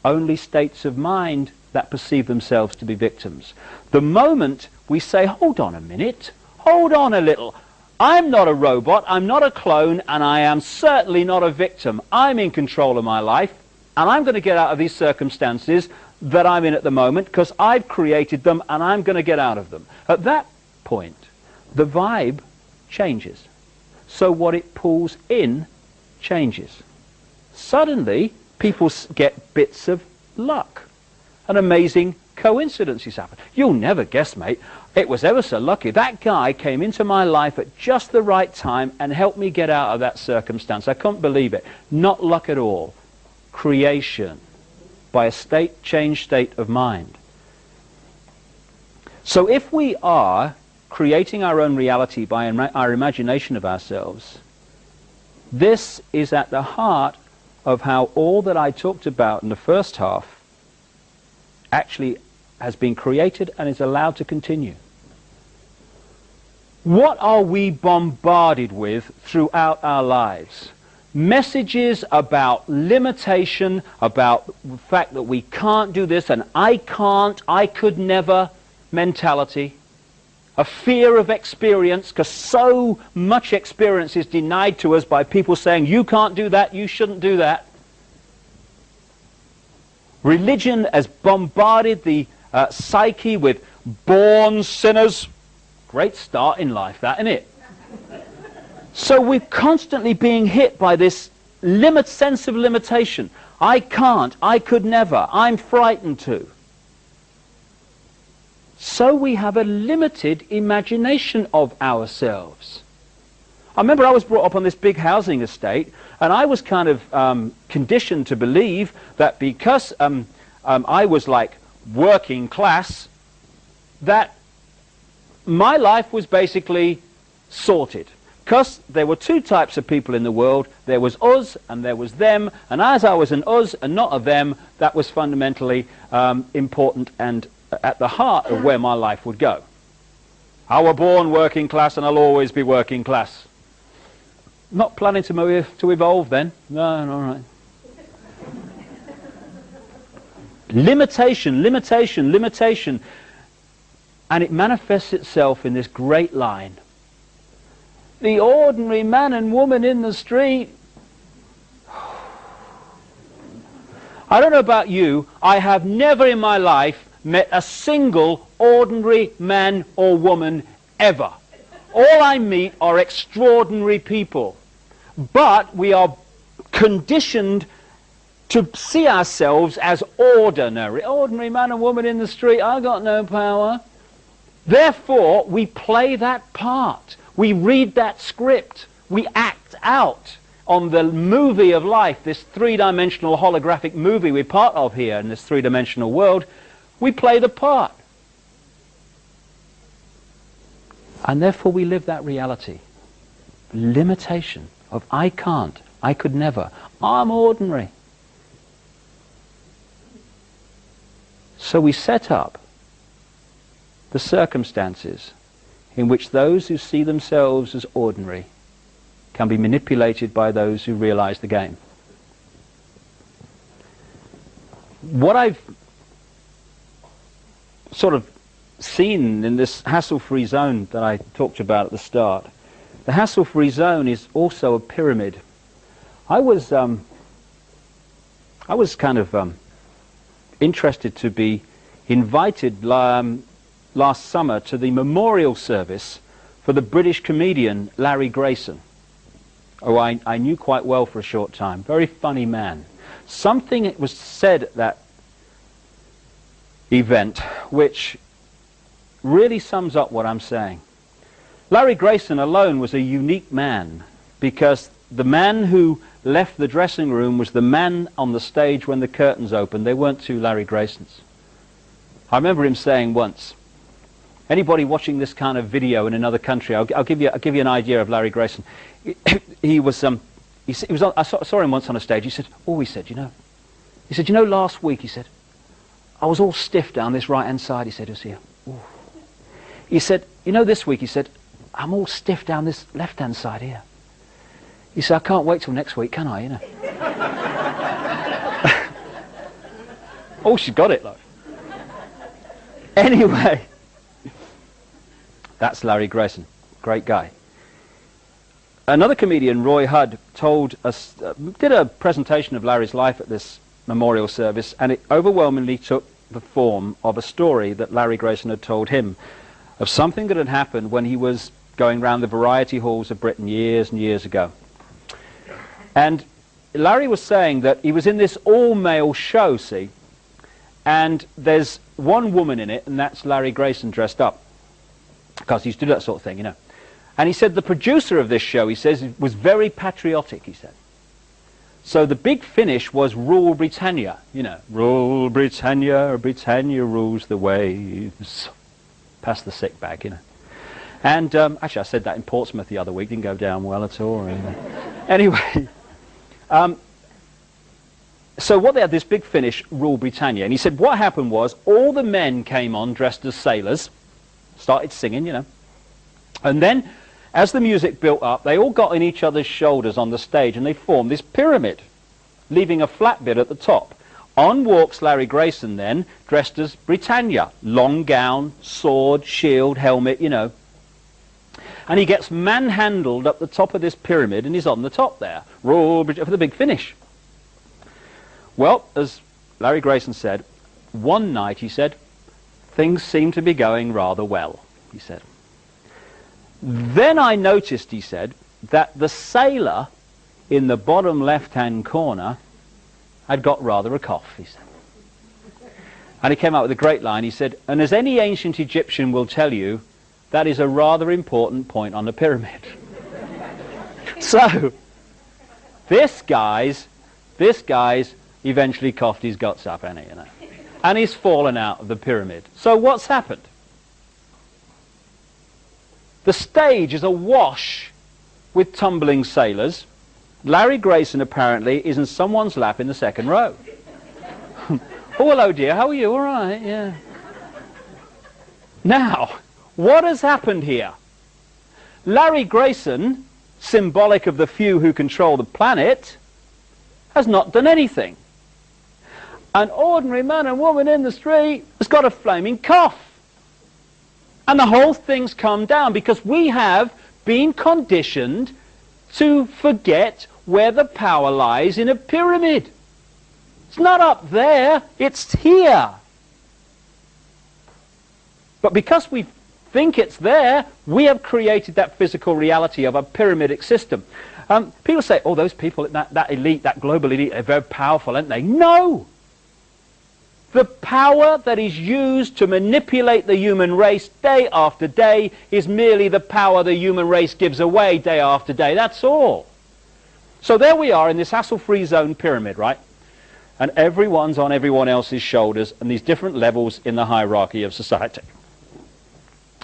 only states of mind that perceive themselves to be victims. The moment we say, hold on a minute, hold on a little, I'm not a robot, I'm not a clone, and I am certainly not a victim. I'm in control of my life, and I'm going to get out of these circumstances that I'm in at the moment because I've created them and I'm going to get out of them. At that point, the vibe changes. So what it pulls in changes. Suddenly, people get bits of luck. And amazing coincidences happen. You'll never guess, mate. It was ever so lucky. That guy came into my life at just the right time and helped me get out of that circumstance. I couldn't believe it. Not luck at all. Creation by a changed state of mind. So if we are creating our own reality by our imagination of ourselves, this is at the heart of how all that I talked about in the first half actually has been created and is allowed to continue. What are we bombarded with throughout our lives? Messages about limitation, about the fact that we can't do this and I can't, I could never mentality. A fear of experience, because so much experience is denied to us by people saying, you can't do that, you shouldn't do that. Religion has bombarded the psyche with born sinners. Great start in life, that, isn't it? So we're constantly being hit by this sense of limitation. I can't, I could never, I'm frightened to. So we have a limited imagination of ourselves. I remember I was brought up on this big housing estate, and I was kind of conditioned to believe that because I was like working class, that my life was basically sorted. Because there were two types of people in the world. There was us and there was them, and as I was an us and not a them, that was fundamentally important and at the heart of where my life would go. I was born working class and I'll always be working class. Not planning to evolve then. No, all right. Limitation, limitation, limitation. And it manifests itself in this great line. The ordinary man and woman in the street. I don't know about you, I have never in my life met a single ordinary man or woman ever. All I meet are extraordinary people. But we are conditioned to see ourselves as ordinary. Ordinary man and woman in the street, I got no power. Therefore, we play that part. We read that script. We act out on the movie of life, this three-dimensional holographic movie we're part of here in this three-dimensional world. We play the part. And therefore we live that reality. Limitation of I can't, I could never, I'm ordinary. So we set up the circumstances in which those who see themselves as ordinary can be manipulated by those who realize the game. What I've sort of seen in this hassle-free zone that I talked about at the start, the hassle-free zone is also a pyramid. I was kind of interested to be invited last summer to the memorial service for the British comedian Larry Grayson, who I knew quite well for a short time. Very funny man. Something was said at that event which really sums up what I'm saying. Larry Grayson alone was a unique man, because the man who left the dressing room was the man on the stage when the curtains opened. They weren't two Larry Graysons. I remember him saying once, anybody watching this kind of video in another country, I'll give you an idea of Larry Grayson. He was on, I saw him once on a stage. He said, you know, last week, he said, I was all stiff down this right-hand side. He said, it was here. Ooh. He said, you know, this week, he said, I'm all stiff down this left-hand side here. He said, I can't wait till next week, can I, you know? Oh, she got it, though. Anyway, that's Larry Grayson. Great guy. Another comedian, Roy Hudd, did a presentation of Larry's life at this memorial service, and it overwhelmingly took the form of a story that Larry Grayson had told him of something that had happened when he was going round the variety halls of Britain years and years ago. And Larry was saying that he was in this all-male show, see, and there's one woman in it, and that's Larry Grayson dressed up, because he used to do that sort of thing, you know. And he said the producer of this show, he says, was very patriotic, he said. So the big finish was Rule Britannia, you know. Rule Britannia, Britannia rules the waves. Pass the sick bag, you know. And actually I said that in Portsmouth the other week, didn't go down well at all. Anyway, so what they had, this big finish, Rule Britannia. And he said what happened was all the men came on dressed as sailors, started singing, you know. And then as the music built up, they all got on each other's shoulders on the stage and they formed this pyramid, leaving a flat bit at the top. On walks Larry Grayson then, dressed as Britannia. Long gown, sword, shield, helmet, you know. And he gets manhandled up the top of this pyramid and he's on the top there. Rule for the big finish. Well, as Larry Grayson said, one night, he said, things seemed to be going rather well, he said. Then I noticed, he said, that the sailor in the bottom left-hand corner had got rather a cough, he said. And he came out with a great line. He said, and as any ancient Egyptian will tell you, that is a rather important point on the pyramid. So, this guy's eventually coughed his guts up, hasn't he, you know? And he's fallen out of the pyramid. So what's happened? The stage is awash with tumbling sailors. Larry Grayson apparently is in someone's lap in the second row. Oh, hello dear, how are you? All right, yeah. Now, what has happened here? Larry Grayson, symbolic of the few who control the planet, has not done anything. An ordinary man and woman in the street has got a flaming cough. And the whole thing's come down because we have been conditioned to forget where the power lies in a pyramid. It's not up there, it's here. But because we think it's there, we have created that physical reality of a pyramidic system. People say, oh, those people, that elite, that global elite, they're very powerful, aren't they? No! The power that is used to manipulate the human race day after day is merely the power the human race gives away day after day. That's all. So there we are in this hassle-free zone pyramid, right? And everyone's on everyone else's shoulders and these different levels in the hierarchy of society.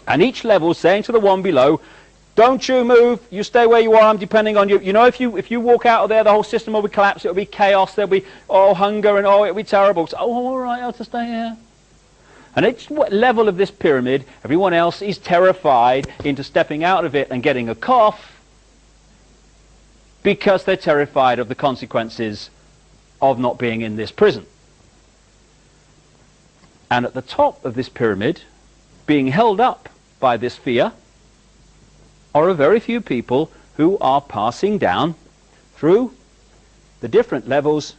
And each level saying to the one below, don't you move, you stay where you are, I'm depending on you. You know, if you walk out of there, the whole system will be collapsed, it'll be chaos, there'll be, oh, hunger, and oh, it'll be terrible. So, oh, all right, I'll have to stay here. And each level of this pyramid, everyone else is terrified into stepping out of it and getting a cough because they're terrified of the consequences of not being in this prison. And at the top of this pyramid, being held up by this fear, are a very few people who are passing down through the different levels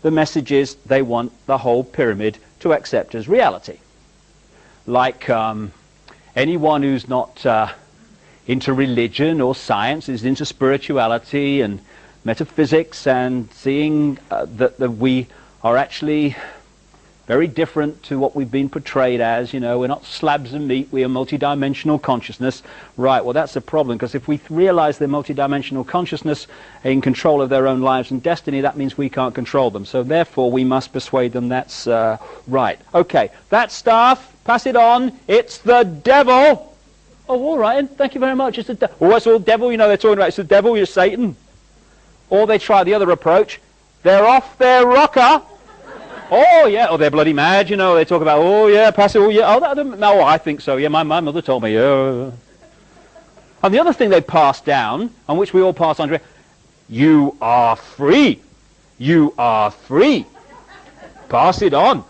the messages they want the whole pyramid to accept as reality. Like anyone who's not into religion or science is into spirituality and metaphysics and seeing that we are actually very different to what we've been portrayed as. You know, we're not slabs of meat, we are multidimensional consciousness. Right, well that's a problem, because if we realize they're multidimensional consciousness in control of their own lives and destiny, that means we can't control them. So therefore we must persuade them that's right. Okay, that staff, pass it on, it's the devil. Oh, all right, thank you very much, it's the devil. Oh, it's all devil, you know, they're talking about it's the devil, you're Satan. Or they try the other approach, they're off their rocker. Oh, yeah, oh, they're bloody mad, you know, they talk about, oh, yeah, pass it, oh, yeah, oh, no, I think so, yeah, my mother told me, yeah. And the other thing they pass down, on which we all pass on, you are free, you are free, pass it on.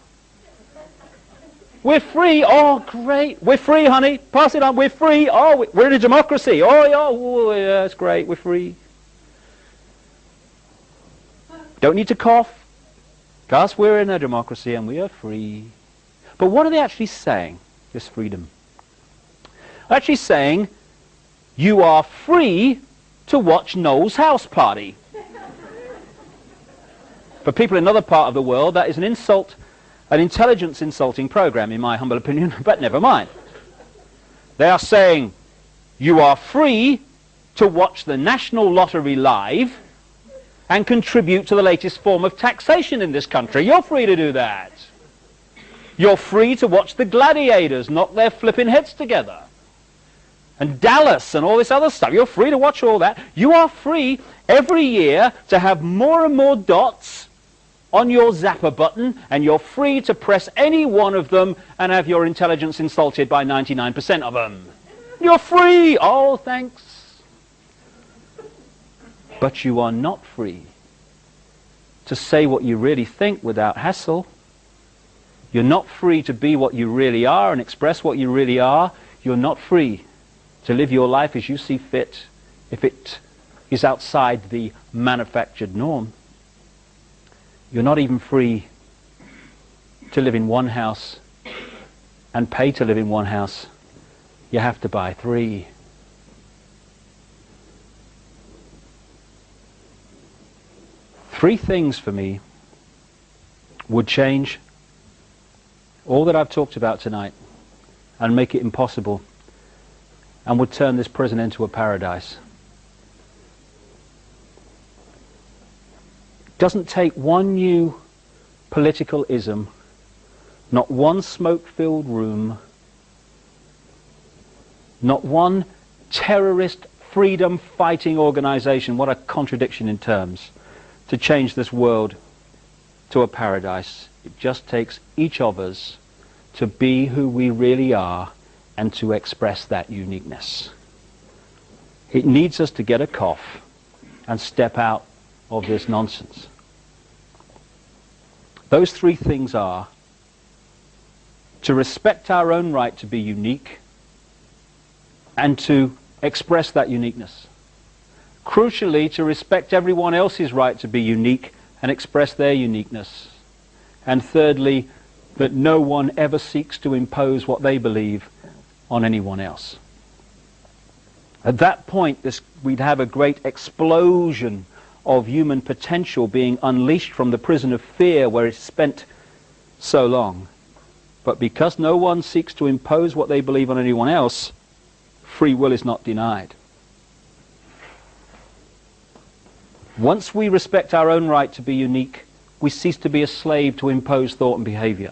We're free, oh, great, we're free, honey, pass it on, we're free, oh, we're in a democracy, oh, yeah, it's great, we're free. Don't need to cough. Because we're in a democracy and we are free. But what are they actually saying, this freedom? They're actually saying, you are free to watch Noel's house party. For people in another part of the world, that is an insult, an intelligence insulting program, in my humble opinion, but never mind. They are saying, you are free to watch the National Lottery live and contribute to the latest form of taxation in this country. You're free to do that. You're free to watch the gladiators knock their flipping heads together. And Dallas and all this other stuff. You're free to watch all that. You are free every year to have more and more dots on your zapper button, and you're free to press any one of them and have your intelligence insulted by 99% of them. You're free! Oh, thanks. But you are not free to say what you really think without hassle. You're not free to be what you really are and express what you really are. You're not free to live your life as you see fit if it is outside the manufactured norm. You're not even free to live in one house and pay to live in one house. You have to buy 3. Three things for me would change all that I've talked about tonight and make it impossible, and would turn this prison into a paradise. It doesn't take one new political ism, not one smoke-filled room, not one terrorist freedom-fighting organization, what a contradiction in terms, to change this world to a paradise. It just takes each of us to be who we really are and to express that uniqueness. It needs us to get a cough and step out of this nonsense. Those three things are to respect our own right to be unique and to express that uniqueness. Crucially, to respect everyone else's right to be unique and express their uniqueness. And thirdly, that no one ever seeks to impose what they believe on anyone else. At that point, we'd have a great explosion of human potential being unleashed from the prison of fear where it's spent so long. But because no one seeks to impose what they believe on anyone else, free will is not denied. Once we respect our own right to be unique, we cease to be a slave to imposed thought and behavior.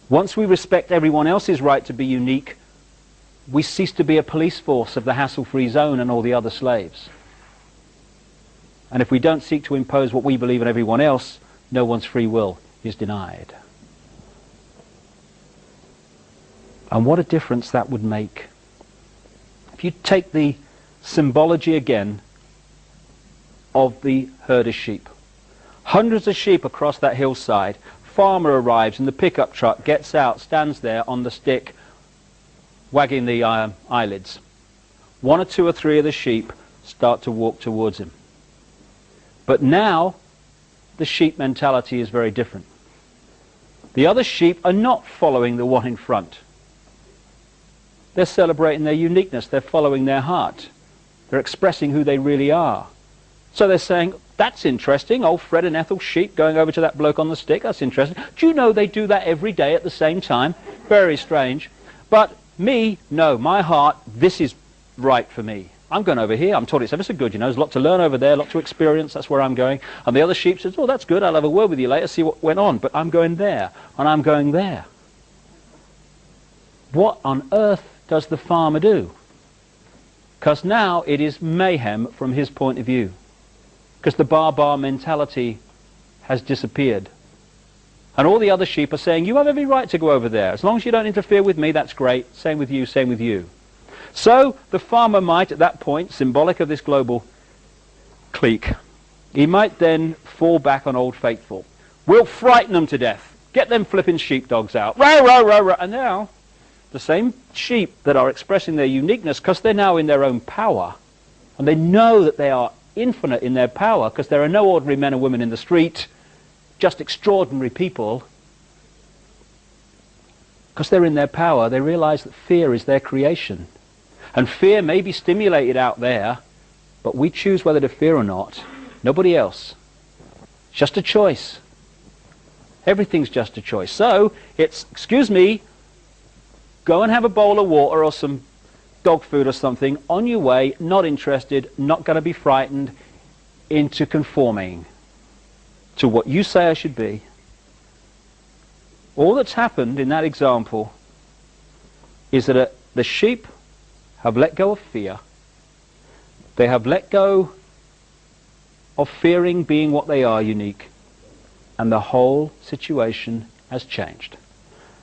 Once we respect everyone else's right to be unique, we cease to be a police force of the hassle-free zone and all the other slaves. And if we don't seek to impose what we believe on everyone else, no one's free will is denied. And what a difference that would make. If you take the symbology again of the herd of sheep. Hundreds of sheep across that hillside. Farmer arrives in the pickup truck, gets out, stands there on the stick, wagging the eyelids. One or two or three of the sheep start to walk towards him. But now, the sheep mentality is very different. The other sheep are not following the one in front. They're celebrating their uniqueness. They're following their heart. They're expressing who they really are. So they're saying, that's interesting, old Fred and Ethel sheep going over to that bloke on the stick, that's interesting. Do you know they do that every day at the same time? Very strange. But me, no, my heart, this is right for me. I'm going over here, I'm told it's ever so good, you know, there's a lot to learn over there, a lot to experience, that's where I'm going. And the other sheep says, oh, that's good, I'll have a word with you later, see what went on. But I'm going there, and I'm going there. What on earth does the farmer do? Because now it is mayhem from his point of view. Because the bar mentality has disappeared. And all the other sheep are saying, you have every right to go over there. As long as you don't interfere with me, that's great. Same with you, same with you. So the farmer might, at that point, symbolic of this global clique, he might then fall back on Old Faithful. We'll frighten them to death. Get them flipping sheepdogs out. Row, row, row, row. And now, the same sheep that are expressing their uniqueness, because they're now in their own power, and they know that they are infinite in their power, because there are no ordinary men and women in the street, just extraordinary people. Because they're in their power, they realize that fear is their creation. And fear may be stimulated out there, but we choose whether to fear or not. Nobody else. It's just a choice. Everything's just a choice. So, it's, excuse me, go and have a bowl of water or some dog food or something, on your way, not interested, not going to be frightened into conforming to what you say I should be. All that's happened in that example is that the sheep have let go of fear. They have let go of fearing being what they are, unique, and the whole situation has changed.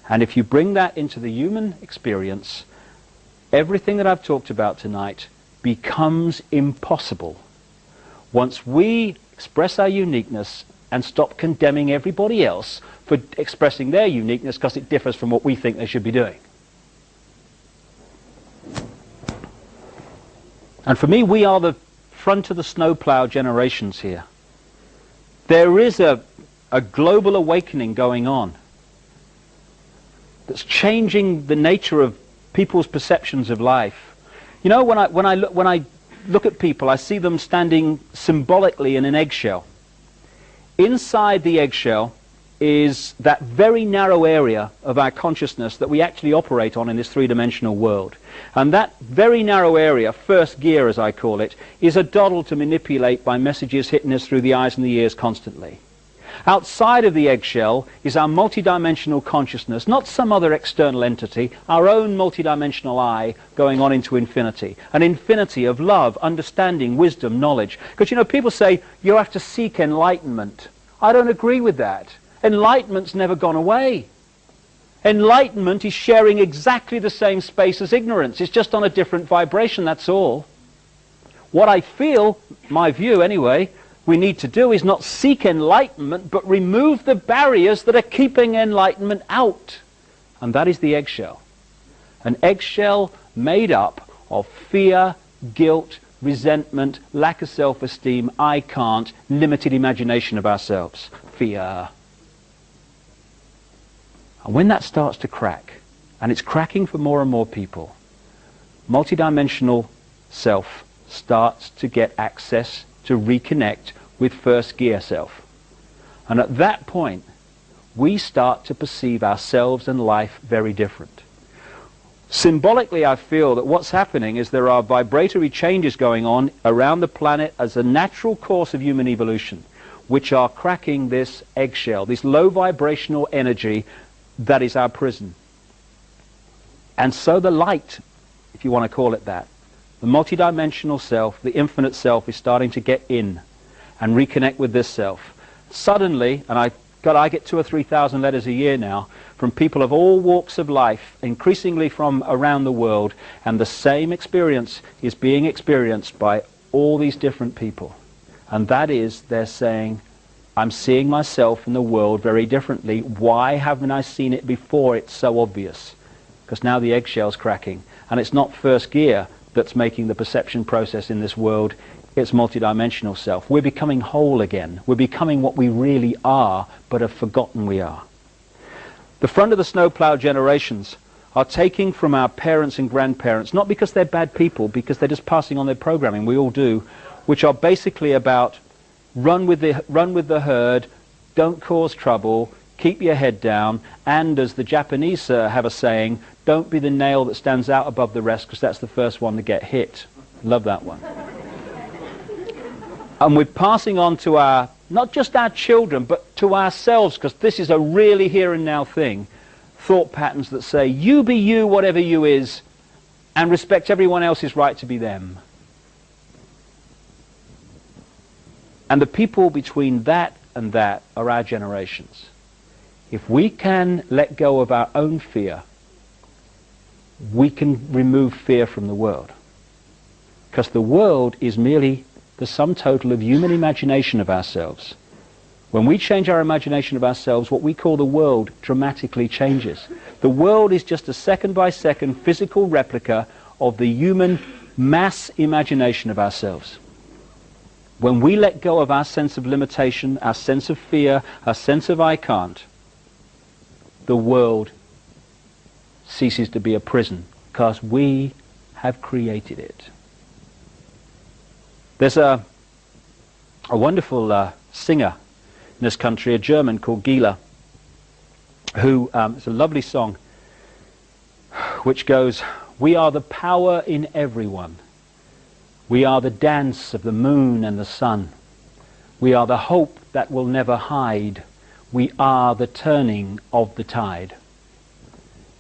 And if you bring that into the human experience, everything that I've talked about tonight becomes impossible once we express our uniqueness and stop condemning everybody else for expressing their uniqueness because it differs from what we think they should be doing. And for me, we are the front of the snowplow generations here. There is a global awakening going on that's changing the nature of people's perceptions of life. You know, when I look at people, I see them standing symbolically in an eggshell. Inside the eggshell is that very narrow area of our consciousness that we actually operate on in this three-dimensional world. And that very narrow area, first gear as I call it, is a doddle to manipulate by messages hitting us through the eyes and the ears constantly. Outside of the eggshell is our multidimensional consciousness, not some other external entity, our own multidimensional I going on into infinity. An infinity of love, understanding, wisdom, knowledge. Because, you know, people say you have to seek enlightenment. I don't agree with that. Enlightenment's never gone away. Enlightenment is sharing exactly the same space as ignorance. It's just on a different vibration, that's all. What I feel, my view anyway, we need to do is not seek enlightenment, but remove the barriers that are keeping enlightenment out. And that is the eggshell. An eggshell made up of fear, guilt, resentment, lack of self-esteem, I can't, limited imagination of ourselves. Fear. And when that starts to crack, and it's cracking for more and more people, multidimensional self starts to get access to reconnect with first gear self. And at that point, we start to perceive ourselves and life very different. Symbolically, I feel that what's happening is there are vibratory changes going on around the planet as a natural course of human evolution, which are cracking this eggshell, this low vibrational energy that is our prison. And so the light, if you want to call it that, the multidimensional self, the infinite self, is starting to get in and reconnect with this self. Suddenly, and I get 2,000 or 3,000 letters a year now from people of all walks of life, increasingly from around the world, and the same experience is being experienced by all these different people. And that is, they're saying, I'm seeing myself in the world very differently. Why haven't I seen it before? It's so obvious. Because now the eggshell's cracking. And it's not first gear that's making the perception process in this world. It's multidimensional self. We're becoming whole again. We're becoming what we really are, but have forgotten we are. The front of the snowplow generations are taking from our parents and grandparents, not because they're bad people, because they're just passing on their programming, we all do, which are basically about run with the herd, don't cause trouble, keep your head down, and as the Japanese have a saying, don't be the nail that stands out above the rest, because that's the first one to get hit. Love that one. And we're passing on to our, not just our children, but to ourselves, because this is a really here and now thing, thought patterns that say, you be you, whatever you is, and respect everyone else's right to be them. And the people between that and that are our generations. If we can let go of our own fear, we can remove fear from the world. Because the world is merely the sum total of human imagination of ourselves. When we change our imagination of ourselves, what we call the world dramatically changes. The world is just a second-by-second physical replica of the human mass imagination of ourselves. When we let go of our sense of limitation, our sense of fear, our sense of I can't, the world ceases to be a prison, because we have created it. There's a wonderful singer in this country, a German called Gila, who, it's a lovely song, which goes, we are the power in everyone. We are the dance of the moon and the sun. We are the hope that will never hide. We are the turning of the tide.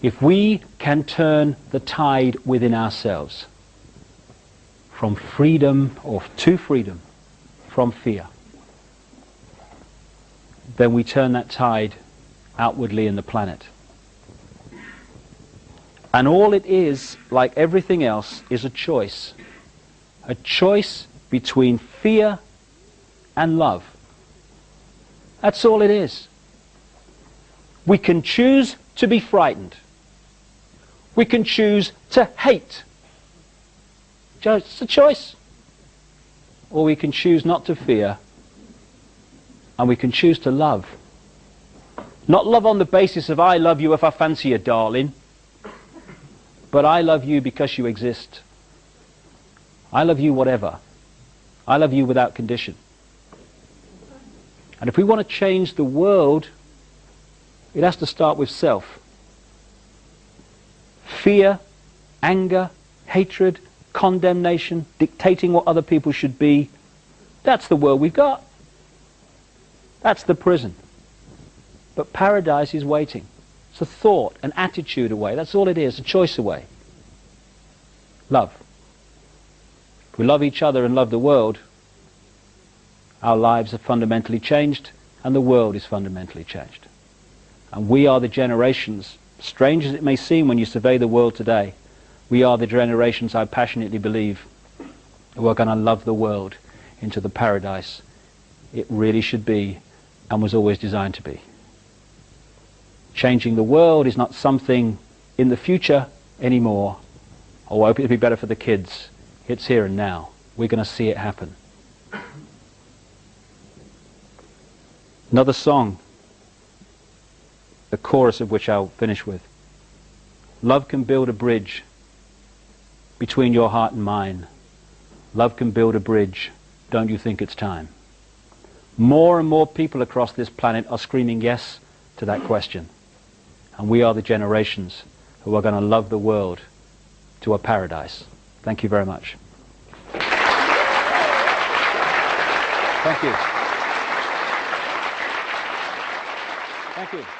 If we can turn the tide within ourselves, from freedom or to freedom, from fear, then we turn that tide outwardly in the planet. And all it is, like everything else, is a choice. A choice between fear and love. That's all it is. We can choose to be frightened. We can choose to hate. It's a choice. Or we can choose not to fear, and we can choose to love. Not love on the basis of I love you if I fancy you, darling, but I love you because you exist. I love you whatever. I love you without condition. And if we want to change the world, it has to start with self. Fear, anger, hatred, condemnation, dictating what other people should be, that's the world we've got. That's the prison. But paradise is waiting. It's a thought, an attitude away. That's all it is, a choice away. Love. If we love each other and love the world, our lives are fundamentally changed and the world is fundamentally changed. And we are the generations, strange as it may seem when you survey the world today, we are the generations, I passionately believe, who are going to love the world into the paradise it really should be and was always designed to be. Changing the world is not something in the future anymore. Oh, I hope it'll be better for the kids. It's here and now. We're going to see it happen. Another song, the chorus of which I'll finish with. Love can build a bridge between your heart and mine. Love can build a bridge. Don't you think it's time? More and more people across this planet are screaming yes to that question. And we are the generations who are going to love the world to a paradise. Thank you very much. Thank you. Thank you.